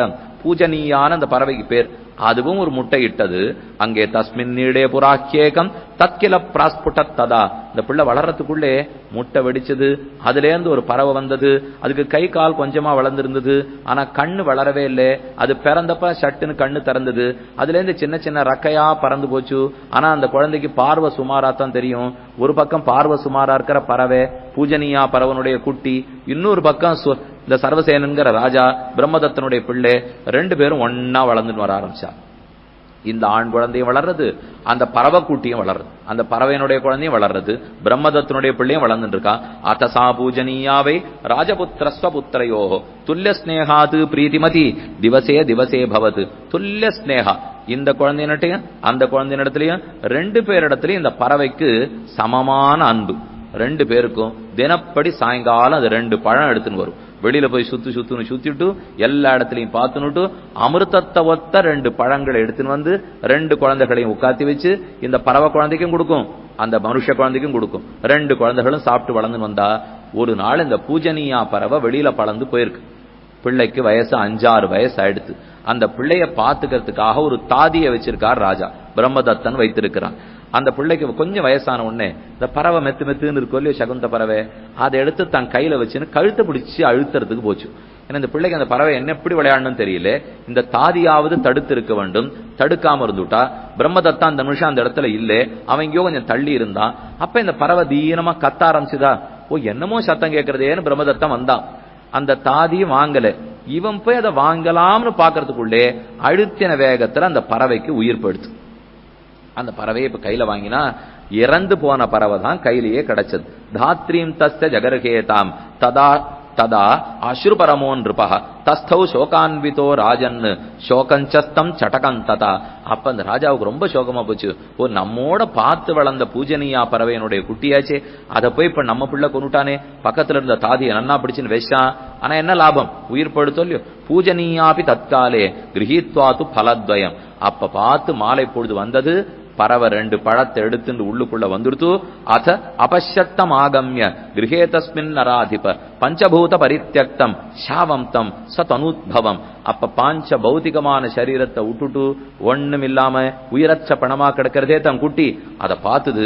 பூஜனீயான அந்த பறவைக்கு பேர், அதுவும் ஒரு முட்டை இட்டது. அங்கே தஸ்மின் நீடே புராக்கியேகம் தத்கில பிராஸ்புட ததா. இந்த பிள்ளை வளர்றதுக்குள்ளே முட்டை வெடிச்சது, அதுல இருந்து ஒரு பறவை வந்தது. அதுக்கு கை கால் கொஞ்சமா வளர்ந்துருந்தது, ஆனா கண்ணு வளரவே இல்லை. அது பிறந்தப்ப சட்டுன்னு கண்ணு திறந்தது. அதுல இருந்து சின்ன சின்ன ரக்கையா பறந்து போச்சு. ஆனா அந்த குழந்தைக்கு பார்வை சுமாரா தான் தெரியும். ஒரு பக்கம் பார்வை சுமாரா இருக்கிற பறவை பூஜனியா பறவனுடைய குட்டி, இன்னொரு பக்கம் இந்த சர்வசேனங்கிற ராஜா பிரம்மதத்தனுடைய பிள்ளை, 2 பேரும் ஒன்னா வளர்ந்துன்னு வர ஆரம்பிச்சா. இந்த ஆண் குழந்தையும் வளர்றது, அந்த பறவை குட்டியும் வளர்றது, அந்த பறவையினுடைய குழந்தையும் வளர்றது, பிரம்மதத்தனுடைய பிள்ளையும் வளர்ந்துட்டு இருக்கான். அத்தசா பூஜனீயாவை ராஜபுத்திரஸ்வபுத்திரையோ துல்லிய ஸ்நேகாது பிரீதிமதி திவசே திவசே பவது. துல்லிய ஸ்நேகா, இந்த குழந்தையினட்டையும் அந்த குழந்தையினிடத்திலையும் 2 பேரிடத்திலையும் இந்த பறவைக்கு சமமான அன்பு. 2 பேருக்கும் தினப்படி சாயங்காலம் அது 2 பழம் எடுத்துன்னு வரும். வெளியில போய் சுத்துன்னு சுத்திட்டு எல்லா இடத்துலயும் பார்த்துனுட்டு அமிர்தத்தை ஒத்த 2 பழங்களை எடுத்துன்னு வந்து 2 குழந்தைகளையும் உட்காத்தி வச்சு இந்த பறவை குழந்தைக்கும் கொடுக்கும், அந்த மனுஷ குழந்தைக்கும் கொடுக்கும். 2 குழந்தைகளும் சாப்பிட்டு வளர்ந்துன்னு வந்தா ஒரு நாள் இந்த பூஜனியா பறவை வெளியில பறந்து போயிருக்கு. பிள்ளைக்கு வயசு 5-6 வயசு ஆயிடுத்து. அந்த பிள்ளைய பாத்துக்கிறதுக்காக ஒரு தாதியை வச்சிருக்கார் ராஜா, பிரம்மதத்தன் வைத்திருக்கிறான். அந்த பிள்ளைக்கு கொஞ்சம் வயசான உடனே இந்த பறவை மெத்துன்னு இருக்கும் இல்லையோ சகுந்த பறவை, அதை எடுத்து தன் கையில வச்சுன்னு கழுத்தை பிடிச்சி அழுத்துறதுக்கு போச்சு. ஏன்னா இந்த பிள்ளைக்கு அந்த பறவை என்ன எப்படி விளையாடணும்னு தெரியல. இந்த தாதியாவது தடுத்து இருக்க வேண்டும், தடுக்காம இருந்துட்டா. பிரம்மதத்தா அந்த நிமிஷம் அந்த இடத்துல இல்ல, அவன் எங்கேயோ கொஞ்சம் தள்ளி இருந்தான். அப்ப இந்த பறவை தீனமா கத்த ஆரம்பிச்சுதா. என்னமோ சத்தம் கேட்கறதேன்னு பிரம்மதத்தம் வந்தான். அந்த தாதியும் வாங்கல. இவன் போய் அதை வாங்கலாம்னு பாக்குறதுக்குள்ளே அழுத்தின வேகத்துல அந்த பறவைக்கு உயிர் போயிடுச்சு. அந்த பறவையை இப்ப கையில வாங்கினா இறந்து போன பறவை தான் கையிலேயே கிடைச்சது. தாத்ரீம் தஸ்ய ஜகர்கேதாம் ததா ததா அஸ்ருபரமோன் நிருபஹ தஸ்தௌ சோகான்விதோ ராஜன் சோகஞ்சஸ்தம் சடகம் ததா. அப்ப அந்த ராஜாவுக்கு ரொம்ப சோகமா போச்சு. நம்மோட பார்த்து வளர்ந்த பூஜனியா பறவையினுடைய குட்டியாச்சே, அதை போய் இப்ப நம்ம பிள்ளை கொண்டுட்டானே, பக்கத்துல இருந்த தாதியை நன்னா பிடிச்சுன்னு வச்சான். ஆனா என்ன லாபம், உயிர் படுத்தோ இல்லையோ. பூஜனியாபி தற்காலே கிரகித்வாத்து பலத்வயம். அப்ப பார்த்து மாலை பொழுது வந்தது, பறவை 2 பழத்தை எடுத்துட்டு உள்ளுக்குள்ள வந்துடுத்து. அத அபஷத்தம் ஆகம்ய கிரகே தஸ்மின் நராதிப பஞ்சபூத பரித்யக்தம் சாவந்தம் சதனுத்பவம். அப்ப பாஞ்ச பௌதிகமான சரீரத்தை விட்டுட்டு ஒண்ணும் இல்லாம உயிரச்ச பணமா கிடக்கிறதே தன் குட்டி. அதை பார்த்தது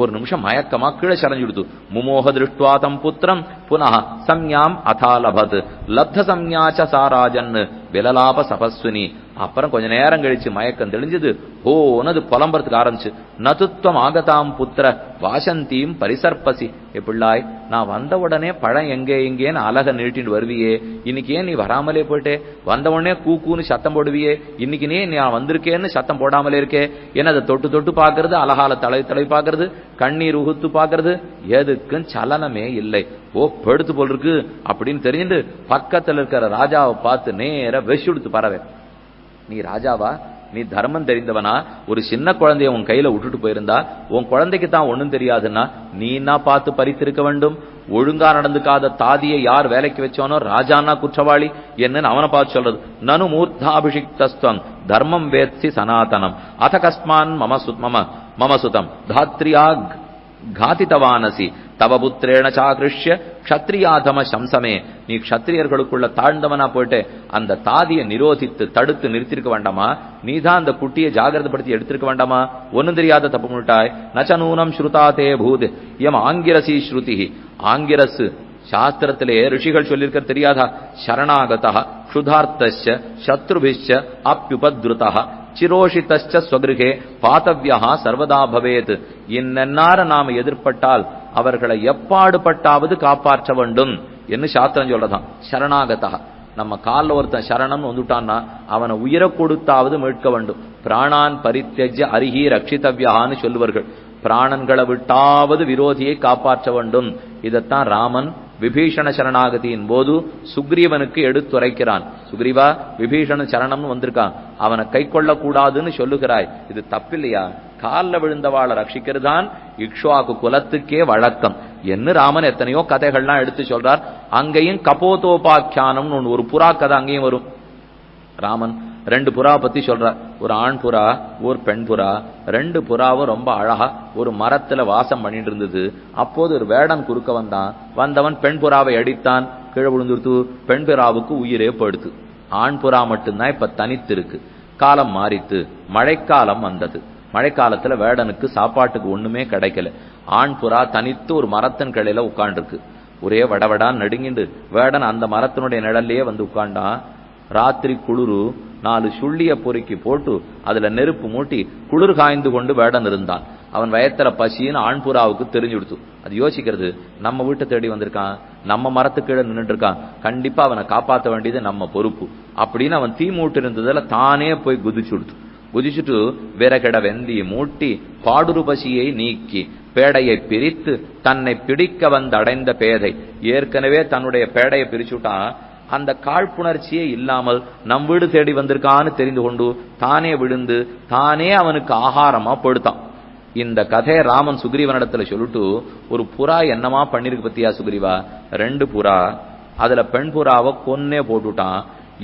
ஒரு நிமிஷம் மயக்கமா கீழே சரைஞ்சுடுத்து. முமோக திருஷ்டுவாதம் புத்திரம் புனः சம்யாம் அதாலபத் லப்த சம்யாச்ச சாராஜன் விலலாப சபஸ்வினி. அப்புறம் கொஞ்ச நேரம் கழிச்சு மயக்கம் தெளிஞ்சது. ஓனது புலம்புறதுக்கு ஆரம்பிச்சு. நதுத்வம் ஆகதாம் புத்திர வாசந்தீம் பரிசர்பசி. பிள்ளாய், நான் வந்த உடனே பழம் எங்கேன்னு அழக நீட்டின்னு வருவியே, இன்னைக்கு ஏன் நீ வராமலே போயிட்டே? வந்த உடனே கூன்னு சத்தம் போடுவியே, இன்னைக்கு நீ வந்திருக்கேன்னு சத்தம் போடாமலே இருக்கே. ஏன்னா அதை தொட்டு தொட்டு பாக்குறது, அழகால தலை பாக்குறது, கண்ணீர் உகுத்து பாக்குறது, எதுக்கும் சலனமே இல்லை. படுத்து போல் இருக்கு அப்படின்னு தெரிஞ்சுட்டு பக்கத்துல இருக்கிற ராஜாவை பார்த்து நேர வெஷுடுத்து பறவை. நீ ராஜாவா? நீ தர்மம் தெரிந்தவனா? ஒரு சின்ன குழந்தைய உன் கையில விட்டுட்டு போயிருந்தா, உன் குழந்தைக்கு தான் ஒண்ணும் தெரியாதுன்னா நீனா பார்த்து பறித்திருக்க வேண்டும். ஒழுங்கா நடந்துக்காத தாதியை யார் வேலைக்கு வச்சானோ ராஜானா குற்றவாளி என்னன்னு அவனை பார்த்து சொல்றது. நனு மூர்த்தாபிஷிக்தஸ்துவம் தர்மம் வேத்சி சனாதனம் அத கஸ்மான் மமசுதம் தாத்ரியா காதிதவானசி தவ புத்திரேண சாகிருஷ்ய க்ஷத்ரியாதம சம்சமே. நீ க்ஷத்ரியர்களுக்குள்ள தாழ்ந்தவனா போயிட்டு அந்த தாதியை நிரோதித்து தடுத்து நிறுத்திருக்க வேண்டாமா? நீதான் அந்த குட்டியை ஜாகிரதப்படுத்தி எடுத்திருக்க வேண்டாமா? ஒன்னும் தெரியாத தப்பு பண்ணிட்டாய். நச்சனூனம் ஸ்ருதாதே பூத் எம் ஆங்கிரசி ஸ்ருதி. ஆங்கிரசு சாஸ்திரத்திலே ரிஷிகள் சொல்லியிருக்க தெரியாதா? சரணாகதா க்ஷுதார்த்தஸ்ய சத்ருபிஷ்ச அப்யுபத்ருதா சிரோஷிதஸ்ச ஸ்வகிருகே பாதவ்யா சர்வதா பவேத். இன்னென்னார நாம எதிர்பட்டால் அவர்களை எப்பாடுபட்டாவது காப்பாற்ற வேண்டும் என்று சாஸ்திரம் சொல்லதான். சரணாகதா, நம்ம காலில் ஒருத்தன் சரணம் வந்துட்டான்னா அவனை உயிரை கொடுத்தாவது மீட்க வேண்டும். பிராணான் பரித்யஜ்ய அரிஹி ரட்சிதவ்யான்னு சொல்லுவார்கள். பிராணன்களை விட்டாவது விரோதியை காப்பாற்ற வேண்டும். இதத்தான் ராமன் விபீஷண சரணாகதியின் போது சுக்ரீவனுக்கு எடுத்துரைக்கிறான். சுக்ரீவா, விபீஷண சரணம்னு வந்திருக்கான், அவனை கை கொள்ள கூடாதுன்னு சொல்லுகிறாய். இது தப்பில்லையா? காலில் விழுந்தவாளை ரட்சிக்கிறதுதான் இக்ஷ்வாகு குலத்துக்கே வழக்கம் என்று ராமன் எத்தனையோ கதைகள்லாம் எடுத்து சொல்றார். அங்கேயும் கபோதோபாக்கியானம்னு ஒரு புறா கதை அங்கேயும் வரும். ராமன் 2 புறா பத்தி சொல்றார். ஒரு ஆண் புறா, ஒரு பெண் புறா. 2 புறாவும் ரொம்ப அழகா ஒரு மரத்துல வாசம் பண்ணிட்டு இருந்தது. அப்போது ஒரு வேடன் குறுக்க வந்தவன் பெண் புறாவை அடித்தான், கீழே விழுந்துருத்து. பெண் புறாவுக்கு உயிரே படுத்து. ஆண் புறா மட்டும்தான் இப்ப தனித்து இருக்கு. காலம் மாறித்து, மழைக்காலம் வந்தது. மழைக்காலத்துல வேடனுக்கு சாப்பாட்டுக்கு ஒண்ணுமே கிடைக்கல. ஆண் புறா தனித்து ஒரு மரத்தின் கிளையில உட்காண்டிருக்கு. ஒரே வடவடான் நடுங்கிண்டு வேடன் அந்த மரத்தினுடைய நிழல்லையே வந்து உட்காண்டான். ராத்திரி குளிரு 4 சுள்ளிய பொறுக்கி போட்டு அதுல நெருப்பு மூட்டி குளிர் காய்ந்து கொண்டு வேடன் இருந்தான். அவன் வயத்துல பசின்னு ஆண்புறாவுக்கு தெரிஞ்சுடுத்து. அது யோசிக்கிறது, நம்ம வீட்டை தேடி வந்திருக்கான், நம்ம மரத்துக்கு கீழே நின்றுட்டு இருக்கான், கண்டிப்பா அவனை காப்பாற்ற வேண்டியது நம்ம பொறுப்பு அப்படின்னு அவன் தீ மூட்டு இருந்ததுல தானே போய் குதிச்சுட்டு விறகிட வெந்தி மூட்டி பாடுரு பசியை நீக்கி பேடையை பிரித்து தன்னை பிடிக்க வந்து அடைந்த பேதை. ஏற்கனவே தன்னுடைய பேடையை பிரிச்சுட்டான். அந்த காழ்ப்புணர்ச்சியே இல்லாமல் நம் வீடு தேடி வந்திருக்கான்னு தெரிந்து கொண்டு தானே விழுந்து தானே அவனுக்கு ஆகாரமா படுத்தான். இந்த கதையை ராமன் சுக்ரீவனிடத்துல சொல்லிட்டு, ஒரு புறா என்னமா பண்ணிருக்கு பத்தியா சுக்ரீவா? 2 புறா அதுல பெண் புறாவை கொன்னே போட்டுட்டான்.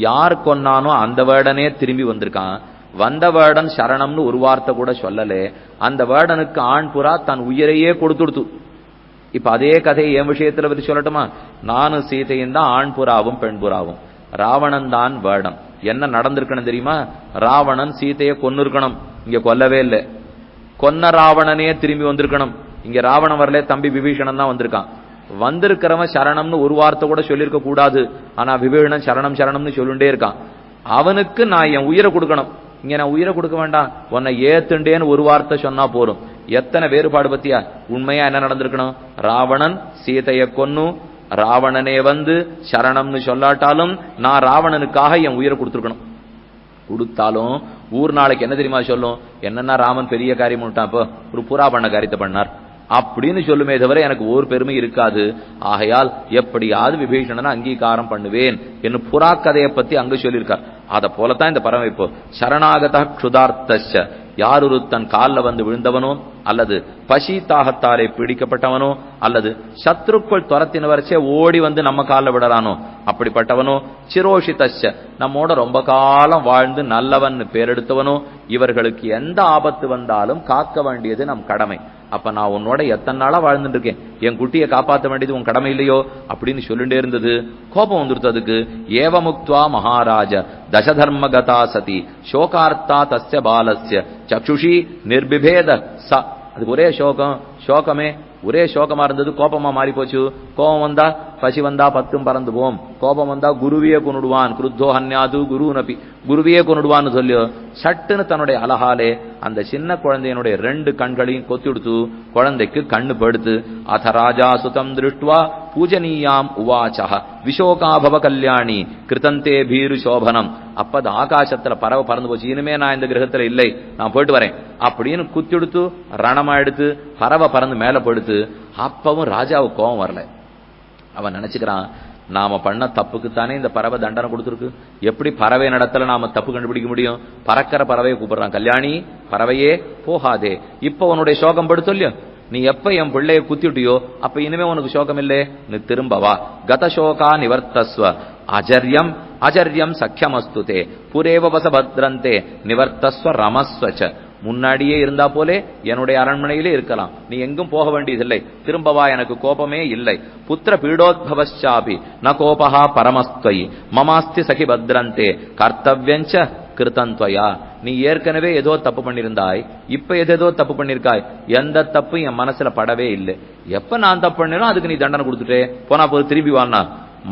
யார் கொன்னானோ அந்த வேடனே திரும்பி வந்திருக்கான். வந்த வேடன் சரணம்னு ஒரு வார்த்தை கூட சொல்லலே. அந்த வேடனுக்கு ஆண் புறா தன் உயிரையே கொடுத்துடுத்து. இப்ப அதே கதையை என் விஷயத்துல பத்தி சொல்லட்டுமா? நானும் சீதையும் தான் ஆண் புறாவும் பெண் புறாவும். ராவணன் தான் வேடம். என்ன நடந்திருக்கணும் தெரியுமா? ராவணன் சீதையை கொன்னு இருக்கணும், இங்க கொல்லவே இல்லை. கொன்ன ராவணனே திரும்பி வந்திருக்கணும். இங்க ராவணன் வரல, தம்பி விபீஷணன் தான் வந்திருக்கான். வந்திருக்கிறவன் சரணம்னு ஒரு வார்த்தை கூட சொல்லியிருக்க கூடாது. ஆனா விபீஷணன் சரணம் சரணம்னு சொல்லிட்டே இருக்கான். அவனுக்கு நான் என் உயிரை கொடுக்கணும். இங்க நான் உயிரை கொடுக்க வேண்டாம், உன்னை ஏத்துண்டேன்னு ஒரு வார்த்தை சொன்னா போறோம். எத்தனை வேறுபாடு பத்தியா? உண்மையா என்ன நடந்திருக்கணும்? ராவணன் சீதையை கொன்னு ராவணனே வந்து சரணம்னு சொல்லாட்டாலும் நான் ராவணனுக்காக என் உயிரை கொடுத்துருக்கணும். கொடுத்தாலும் ஊர் நாளைக்கு என்ன தெரியுமா சொல்லும்? என்னன்னா ராமன் பெரிய காரியம் பண்ணிட்டான், இப்போ ஒரு புறா பண்ண காரியத்தை பண்ணார் அப்படின்னு சொல்லுமே தவிர எனக்கு ஒரு பெருமை இருக்காது. ஆகையால் எப்படியாவது விபீஷணனை அங்கீகாரம் பண்ணுவேன் என்று புறா கதையை பத்தி அங்கு சொல்லியிருக்கார். அத போலத்தான் இந்த பறவை. இப்போ சரணாகத க்ஷுதார்த்தஸ்ய, யார் ஒரு தன் காலில் வந்து விழுந்தவனோ, அல்லது பசி தாகத்தாலே பிடிக்கப்பட்டவனோ, அல்லது சத்ருக்கள் துரத்தின வரைச்சே ஓடி வந்து நம்ம காலில் விடறானோ அப்படிப்பட்டவனோ, சிரோஷிதஸ்ய, நம்மோட ரொம்ப காலம் வாழ்ந்து நல்லவன் பேரெடுத்தவனோ, இவர்களுக்கு எந்த ஆபத்து வந்தாலும் காக்க வேண்டியது நம் கடமை. அப்ப நான் உன்னோட எத்தனை நாளா வாழ்ந்துட்டு இருக்கேன், என் குட்டியை காப்பாற்ற வேண்டியது உன் கடமை இல்லையோ அப்படின்னு சொல்லிட்டே இருந்தது. கோபம் வந்துருது அதுக்கு. ஏவமுக்த்வா மகாராஜ தசதர்மகதா சதி சோகார்த்தா தஸ்ய பாலஸ்ய சக்ஷுஷி நிர்பிபேத ச. அதுக்கு ஒரே சோகம், சோகமே ஒரே சோகமா இருந்தது, கோபமா மாறி போச்சு. கோபம் வந்தா பசி வந்தா 10 பறந்து போம். கோபம் வந்தா குருவியே கொண்டுடுவான். குருத்தோ ஹன்யாது குரு நபி, குருவியே கொண்டுடுவான்னு சொல்லி சட்டுன்னு தன்னுடைய அழகாலே அந்த சின்ன குழந்தையினுடைய 2 கண்களையும் கொத்திடுத்து குழந்தைக்கு கண்ணு படுத்து. அத ராஜா சுதம் திருஷ்டுவா பூஜனீயாம் உவாச்சா விஷோகாபவ கல்யாணி கிருதந்தே பீரு சோபனம். அப்ப ஆகாசத்துல பறவை பறந்து போச்சு, இனிமே நான் இந்த கிரகத்துல இல்லை, நான் போயிட்டு வரேன் அப்படின்னு குத்திடுத்து ரணமா எடுத்து பறவை பறந்து மேல படுத்து. அப்பவும் ராஜாவுக்கு கோபம் வரல. அவன் நினைச்சுக்கிறான், நாம பண்ண தப்புக்குத்தானே இந்த பறவை தண்டனை கொடுத்துருக்கு. எப்படி பறவை நடத்தல நாம தப்பு கண்டுபிடிக்க முடியும்? பறக்கிற பறவையை கூப்பிடுறான், கல்யாணி பறவையே போகாதே, இப்ப உன்னுடைய சோகம் படுத்தொல்லியோ, நீ எப்ப என் பிள்ளைய குத்திட்டியோ அப்ப இனிமே உனக்கு சோகம் இல்லே, நீ திரும்ப வா. கதசோகா நிவர்த்தஸ்வ அஜர்யம் அஜர்யம் சக்கியமஸ்துதே புரேவ வசபத்ரந்தே நிவர்த்தஸ்வ ரமஸ்வச்ச. முன்னாடியே இருந்தா போலே என்னுடைய அரண்மனையிலே இருக்கலாம், நீ எங்கும் போக வேண்டியதில்லை, திரும்பவா, எனக்கு கோபமே இல்லை. புத்திர பீடோத்பவச்சாபி ந கோபஹா பரமஸ்துவயி மமாஸ்தி சகி பத்ரந்தே கர்த்தவ்யஞ்ச கிருதந்த்வயா. நீ ஏற்கனவே ஏதோ தப்பு பண்ணிருந்தாய், இப்ப ஏதோ தப்பு பண்ணிருக்காய், எந்த தப்பு என் மனசுல படவே இல்லை. எப்ப நான் தப்பு பண்ணினோ அதுக்கு நீ தண்டனை கொடுத்துட்டே போனா போது திரும்பி வானா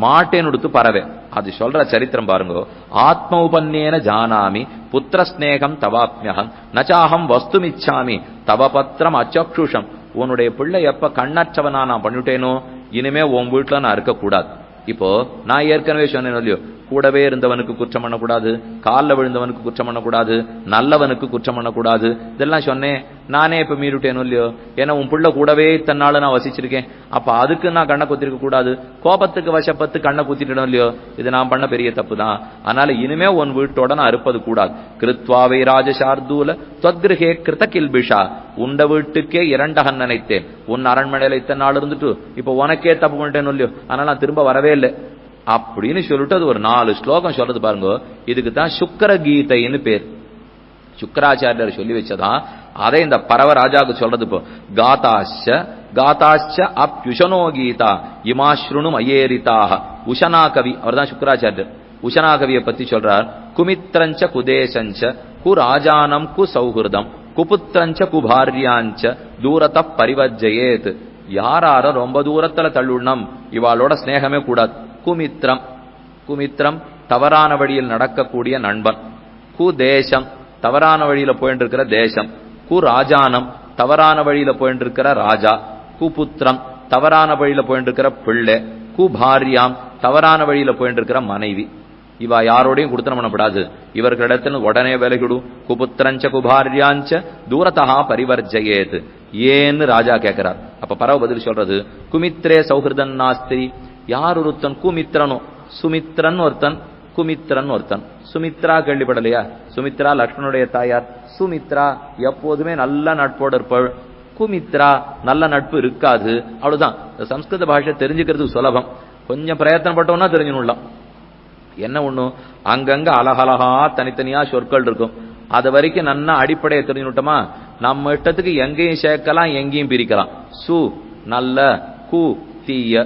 மாட்டேன்னு கொடுத்து பறவை. அது சொல்ற சரித்திரம் பாருங்க. ஆத்ம உபன்யேன ஜானாமி புத்திர ஸ்நேகம் தவாப்மியகம் நச்சாஹம் வஸ்துமிச்சாமி தவ பத்திரம் அச்சக்ஷுஷம். உன்னுடைய பிள்ளை எப்ப கண்ணற்றவனா நான் பண்ணிட்டேனோ இனிமே உன் வீட்டுல நான் இருக்கக்கூடாது. இப்போ நான் ஏற்கனவே சொன்னேன் இல்லையோ, கூடவே இருந்தவனுக்கு குற்றம் பண்ணக்கூடாது, காலில் விழுந்தவனுக்கு குற்றம் பண்ணக்கூடாது, நல்லவனுக்கு குற்றம் பண்ணக்கூடாது, இதெல்லாம் சொன்னேன். நானே இப்ப மீறிட்டேனோ இல்லையோ, ஏன்னா உன் பிள்ளை கூடவே தன்னால நான் வசிச்சிருக்கேன், அப்ப அதுக்கு நான் கண்ணை குத்திருக்க கூடாது. கோபத்துக்கு வசப்பத்து கண்ணை குத்திட்டோம் இல்லையோ, இது நான் பண்ண பெரிய தப்பு தான். அதனால இனிமே உன் வீட்டோட நான் இருப்பது கூடாது. கிருத்வாவை ராஜசார்தூல தொத்கிருஹே கிருத கில்பிஷா. உண்ட வீட்டுக்கே இரண்டகன் நினைத்தேன், உன் அரண்மனையில இத்தனை நாள் இருந்துட்டு இப்ப உனக்கே தப்பு பண்ணிட்டேன்னு இல்லையோ, அதனால நான் திரும்ப வரவே இல்லை அப்படின்னு சொல்லிட்டு அது ஒரு 4 ஸ்லோகம் சொல்றது பாருங்க. இதுக்கு தான் சுக்கர கீதைன்னு பேர். சுக்கராச்சாரியர் சொல்லி வச்சதான் அதை இந்த பரவ ராஜாவுக்கு சொல்றது. இப்போ காதாச்ச காதாச்ச அப்யுஷனோ கீதா இமாஸ்ருணு மயேரிதாக. உஷனா கவி, அவர் தான் சுக்கராச்சாரியர். உஷனா கவியை பத்தி சொல்றார். குமித்ரஞ்ச குதேசஞ்ச கு ராஜானம் கு சௌஹிருதம் குபுத்திரஞ்ச குபாரியாஞ்ச தூரத பரிவஜ்ஜயேத். யாரார ரொம்ப தூரத்துல தள்ளுண்ணம், இவாளோட ஸ்நேகமே கூடாது. குமித்ரம், குமித்ரம் தவறான வழியில் நடக்கக்கூடிய நண்பன். கு தேசம் தவறான வழியில போயிட்டு இருக்கிற தேசம். கு ராஜானம் தவறான வழியில போயிட்டு இருக்கிற ராஜா. குபுத்திரம் தவறான வழியில போயிட்டு இருக்கிற பிள்ளை. கு பாரியாம் தவறான வழியில போயிட்டு இருக்கிற மனைவி. இவா யாரோடையும் கொடுத்தனம் பண்ணப்படாது, இவர்களிடத்துல உடனே விலகிடு. குபுத்திரஞ்ச குபாரியாஞ்ச தூரதா பரிவர்ஜயேத். ஏன்னு ராஜா கேட்கிறார். அப்ப பரவ பதில் சொல்றது, குமித்ரே சௌஹிருதன் நாஸ்திரி. யார் ஒருத்தன் குமித்ரனோ, சுமித்ரன் ஒருத்தன், குமித்ரன் ஒருத்தன். சுமித்ரா கேள்விப்படலையா? சுமித்ரா லக்ஷ்மணுடைய தாயார். சுமித்ரா எப்போதுமே நல்ல நட்போடு இருப்பாள். குமித்ரா நல்ல நட்பு இருக்காது, அவ்வளவுதான். சம்ஸ்கிருத பாஷை தெரிஞ்சுக்கிறது சுலபம். கொஞ்சம் பிரயத்தனப்பட்டோம்னா தெரிஞ்சுடலாம். என்ன ஒண்ணு, அங்கங்க அழகழகா தனித்தனியா சொற்கள் இருக்கும். அது வரைக்கும் நன்னா அடிப்படையை தெரிஞ்சுட்டோமா, நம்ம இஷ்டத்துக்கு எங்கேயும் சேர்க்கலாம், எங்கேயும் பிரிக்கலாம். சு நல்ல, கு தீய,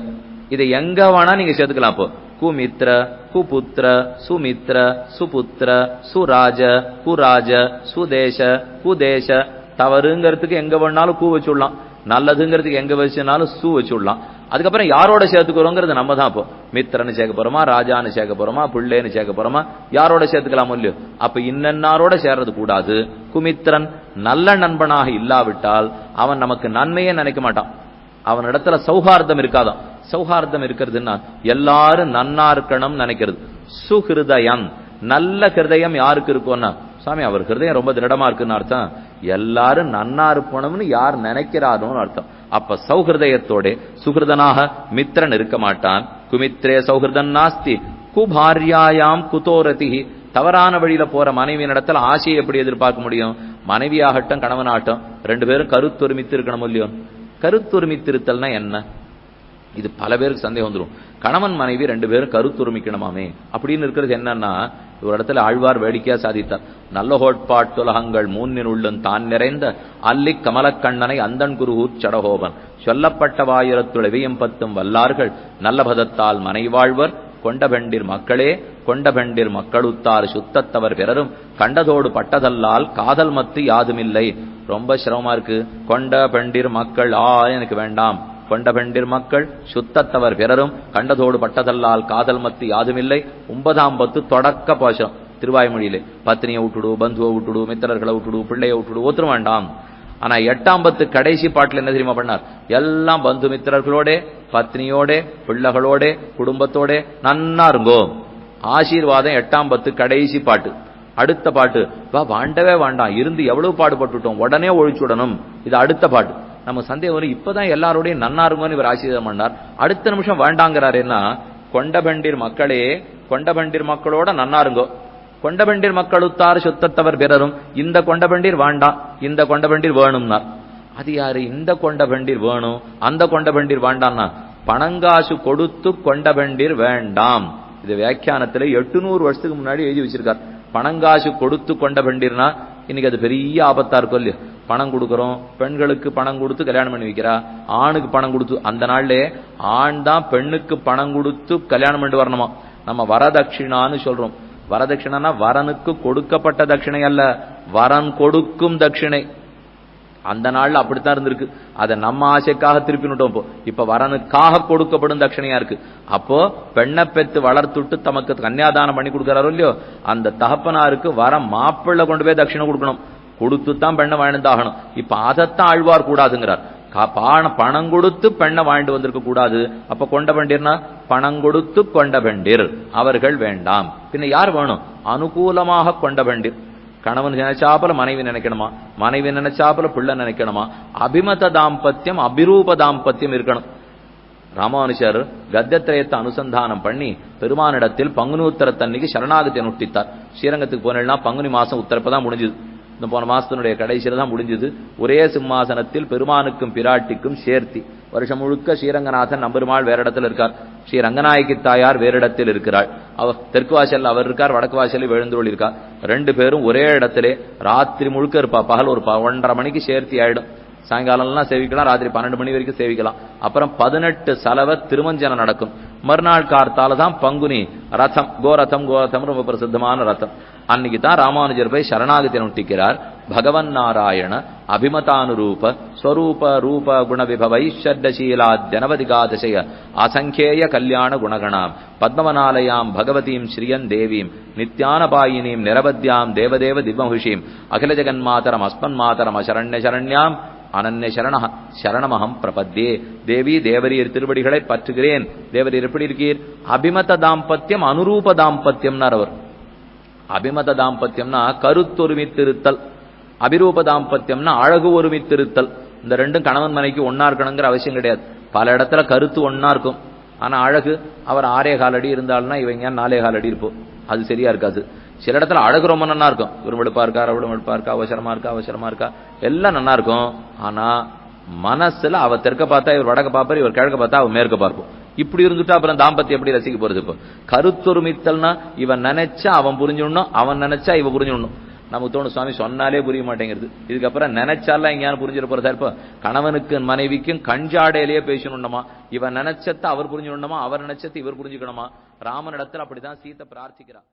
இதை எங்க வேணா நீங்க சேர்த்துக்கலாம். இப்போ குமித்ர, குபுத்திர, சுமித்ர, சுபுத்திர, சுராஜ, குராஜ, சுதேச, குதேச. தவறுங்கிறதுக்கு எங்க வேணாலும் கூ வச்சுடலாம், நல்லதுங்கிறதுக்கு எங்க வச்சுனாலும் சூ வச்சுடலாம். அதுக்கப்புறம் யாரோட சேர்த்துக்கிறோங்கிறது நம்ம தான். இப்போ மித்திரன்னு சேர்க்க போறோமா, ராஜான்னு சேர்க்க போறோமா, பிள்ளைன்னு சேர்க்க போறோமா, யாரோட சேர்த்துக்கலாம் இல்லையோ. அப்ப இன்னன்னாரோட சேர்றது கூடாது. குமித்திரன் நல்ல நண்பனாக இல்லாவிட்டால் அவன் நமக்கு நன்மையே நினைக்க மாட்டான், அவன் இடத்துல சௌஹார்தம் இருக்காதான். சௌஹார்தம் இருக்கிறதுன்னா எல்லாரும் நன்னா இருக்கணும் நினைக்கிறது. சுஹிருதயம், நல்ல ஹிருதயம் யாருக்கு இருக்கும்னா, சாமி அவர் ஹிருதயம் ரொம்ப திடமா இருக்குன்னு அர்த்தம், எல்லாரும் நன்னா இருப்பணும்னு யார் நினைக்கிறாரோன்னு அர்த்தம். அப்ப சௌஹிருதயத்தோட சுகிருதனாக மித்திரன் இருக்க மாட்டான். குமித்ரே சௌஹிருதன் நாஸ்தி குபாரியாயாம் குதோரதி. தவறான வழியில போற மனைவியின் இடத்துல ஆசையை எப்படி எதிர்பார்க்க முடியும்? மனைவியாகட்டும் கணவனாகட்டும் ரெண்டு பேரும் கருத்தொருமித்து இருக்கணும் இல்லையோ. கருத்தொருமித்திருத்தல்னா என்ன? இது பல பேருக்கு சந்தேகம் வந்துடும். கணவன் மனைவி ரெண்டு பேரும் கருத்துரிமிக்கணுமாமே அப்படின்னு இருக்கிறது என்னன்னா, ஒரு இடத்துல ஆழ்வார் வேடிக்கையா சாதித்தார். நல்ல ஹோட்பாட்டுலகங்கள் மூன்னின் உள்ளும் தான் நிறைந்த அல்லி கமலக்கண்ணனை அந்தன் குருகூர் சடகோபன் சொல்லப்பட்ட வாயிரத்துள் எவையும் பத்தும் வல்லார்கள் நல்ல பதத்தால் மனை வாழ்வர் கொண்ட பெண்டிர் மக்களே கொண்ட பெண்டிர் மக்களுத்தார் சுத்தத்தவர் பிறரும் கண்டதோடு பட்டதல்லால் காதல் மத்து யாதுமில்லை. ரொம்ப சிரமமா இருக்கு. கொண்ட பெண்டிர் மக்கள் எனக்கு வேண்டாம். கொண்ட பெண்டிர் மக்கள் சுத்தத்தவர் பிறரும் கண்டதோடு பட்டதல்லால் காதல் மத்து யாதுமில்லை. 9ஆம் பத்து தொடக்க பாசம் திருவாய்மொழியிலே. பத்னியை விட்டுடு, பந்துவை விட்டுடு, மித்திரர்களை விட்டுடு, பிள்ளையை விட்டுடு, ஒத்துரு வேண்டாம். ஆனா 8ஆம் பத்து கடைசி பாட்டுல என்ன தெரியுமா பண்ணார்? எல்லாம் பந்து மித்திரர்களோட, பத்னியோட, பிள்ளைகளோட, குடும்பத்தோட நன்னா இருங்கோ. ஆசீர்வாதம் 8ஆம் பத்து கடைசி பாட்டு. அடுத்த பாட்டு வாண்டவே வேண்டாம், இருந்து எவ்வளவு பாடுபட்டுட்டோம், உடனே ஒழிச்சுடணும். இது அடுத்த பாட்டு. நம்ம சந்தேகம் வரும், இப்பதான் எல்லாரோடையும் நன்னா இருங்கன்னு இவர் ஆசீர்வாதம் பண்ணார், அடுத்த நிமிஷம் வேண்டாங்கிறார். என்ன? கொண்ட பெண்டிர் மக்களே கொண்ட பெண்டிர் மக்களோட நன்னா இருங்கோ, கொண்ட பெண்டிர் மக்களுத்தார் சுத்தத்தவர் பிறரும். இந்த கொண்ட பெண்டிர் வேண்டாம், இந்த கொண்ட பெண்டிர் வேணும்னார். அது யாரு? இந்த கொண்ட பெண்டிர் வேணும், அந்த கொண்ட பெண்டிர் வேண்டாம்னா பணங்காசு கொடுத்து கொண்ட பெண்டிர் வேண்டாம். இது வியாக்கியானத்துல 800 வருஷத்துக்கு முன்னாடி எழுதி வச்சிருக்கார். பணங்காசு கொடுத்து கொண்ட பெண்டிர்னா இன்னைக்கு அது பெரிய ஆபத்தா இருக்கும் இல்லையா? பணம் கொடுக்கறோம், பெண்களுக்கு பணம் கொடுத்து கல்யாணம் பண்ணி வைக்கிறா, ஆணுக்கு பணம் கொடுத்து. அந்த நாள்ல ஆண் தான் பெண்ணுக்கு பணம் கொடுத்து கல்யாணம் பண்ணிட்டு வரணுமா. நம்ம வரதட்சிணான்னு சொல்றோம். வரதட்சிணா வரனுக்கு கொடுக்கப்பட்ட தட்சிணை அல்ல, வரன் கொடுக்கும் தட்சிணை. அந்த நாள்ல அப்படித்தான் இருந்திருக்கு. அதை நம்ம ஆசைக்காக திருப்பினுட்டோம். இப்ப வரனுக்காக கொடுக்கப்படும் தட்சணையா இருக்கு. அப்போ பெண்ணை பெத்து வளர்த்துட்டு தமக்கு கன்னியாதானம் பண்ணி கொடுக்கறாரோ இல்லையோ, அந்த தகப்பனாருக்கு வர மாப்பிள்ளை கொண்டு போய் தட்சிணை கொடுக்கணும், கொடுத்துத்தான் பெண்ணை வாழ்ந்தாகணும். இப்ப அதைத்தான் ஆழ்வார் கூடாதுங்கிறார். பணம் கொடுத்து பெண்ணை வாழ்ந்து வந்திருக்க கூடாது. அப்ப கொண்ட பெண்டிர்னா பணம் கொடுத்து கொண்ட பெண்டிர் அவர்கள் வேண்டாம். பின்ன யார் வேணும்? அனுகூலமாக கொண்ட பெண்டிர். கணவன் நினைச்சாப்புல மனைவி நினைக்கணுமா, மனைவி நினைச்சாப்புல பிள்ளை நினைக்கணுமா. அபிமத தாம்பத்தியம் அபிரூப தாம்பத்தியம் இருக்கணும். ராமானுஜர் கத்தியத்திரயத்தை அனுசந்தானம் பண்ணி பெருமானிடத்தில் பங்குனி உத்தரத்தன்னைக்கு சரணாகத்தை அனுஷ்டித்தார். ஸ்ரீரங்கத்துக்கு போனா பங்குனி மாசம் உத்தரப்பதான் முடிஞ்சது. இந்த போன மாசத்தினுடைய கடைசியில தான் முடிஞ்சது. ஒரே சிம்மாசனத்தில் பெருமானுக்கும் பிராட்டிக்கும் சேர்த்தி வருஷம் முழுக்க ஸ்ரீரங்கநாதன் நம்பெருமாள் வேற இடத்துல இருக்கார், ஸ்ரீ ரங்கநாயகி தாயார் வேறு இடத்தில் இருக்கிறாள். அவர் தெற்கு வாசல் அவர் இருக்கார், வடக்கு வாசலில் எழுந்துள்ள இருக்கார். ரெண்டு பேரும் ஒரே இடத்திலே ராத்திரி முழுக்க இருப்பா. பகல் ஒரு 1:30 மணிக்கு சேர்த்தி ஆயிடும். சாயங்காலம்லாம் சேவிக்கலாம், ராத்திரி 12 மணி வரைக்கும் சேவிக்கலாம். அப்புறம் 18 சலவ திருமஞ்சனம் நடக்கும். மறுநாள் கார்த்தால தான் பங்குனி ரதம், கோரதம். கோரதம் ரொம்ப பிரசித்தமான ரதம். அன்னைக்கு தான் ராமானுஜர் போய் சரணாகதி நொட்டிக்கிறார். பகவன் நாராயண அபிமதானுரூப ஸ்வரூப ரூப குண விபவைஷீலா ஜனவதிகாதசய அசங்கேய கல்யாண குணகணாம் பத்மவனாலயாம் பகவதீம் ஸ்ரீயன் தேவீம் நித்யானபாயினீம் நிரவத்யாம் தேவதேவ திவ்யமுஷீம் அகில ஜெகன்மாதரம் அஸ்மன்மாதரம் அசரண்ய சரண்யாம் அனன்ய சரணமகம் பிரபத்யே. தேவி தேவரீர் திருவடிகளை பற்றுகிறேன். தேவரீர் எப்படி இருக்கீர்? அபிமத தாம்பத்தியம் அனுரூப தாம்பத்தியம்னார் அவர். அபிமத தாம்பத்தியம்னா கருத்தொருமித்திருத்தல், அபிரூப தாம்பத்தியம்னா அழகு ஒருமித்திருத்தல். இந்த ரெண்டும் கணவன் மனைக்கு ஒன்னா இருக்கணுங்கிற அவசியம் கிடையாது. பல இடத்துல கருத்து ஒன்னா இருக்கும், ஆனா அழகு அவர் 6.25 அடி இருந்தால்னா இவங்க 4.25 அடி இருப்போம். அது சரியா இருக்காது. சில இடத்துல அழகு ரொம்ப நன்னா இருக்கும். இவர் வெளுப்பா இருக்கா, அவளும் வெளுப்பா இருக்கா, அவசரமா இருக்கா, எல்லாம் நன்னா இருக்கும். ஆனா மனசுல அவ தெற்க பார்த்தா இவர் வடக்க பார்ப்பார், இவர் கிழக்க பார்த்தா அவர் மேற்க பார்ப்போம். இப்படி இருந்துட்டா அப்புறம் தாம்பத்தியம் எப்படி ரசிக்க போறது? இப்போ கருத்தொருமித்தல்னா இவன் நினைச்சா அவன் புரிஞ்சுடணும், அவன் நினைச்சா இவன் புரிஞ்சுடணும். நமக்கு தோணும் சுவாமி சொன்னாலே புரிய மாட்டேங்கிறது, இதுக்கப்புறம் நினைச்சாலாம் எங்கேயானு புரிஞ்சிட போறதா? இப்போ கணவனுக்கு மனைவிக்கும் கஞ்சாடையிலேயே பேசணும்னமா, இவன் நினைச்சத அவர் புரிஞ்சுடணுமா, அவர் நினைச்சத இவர் புரிஞ்சுக்கணுமா? ராமனிடத்தில் அப்படிதான் சீத்தை பிரார்த்திக்கிறார்.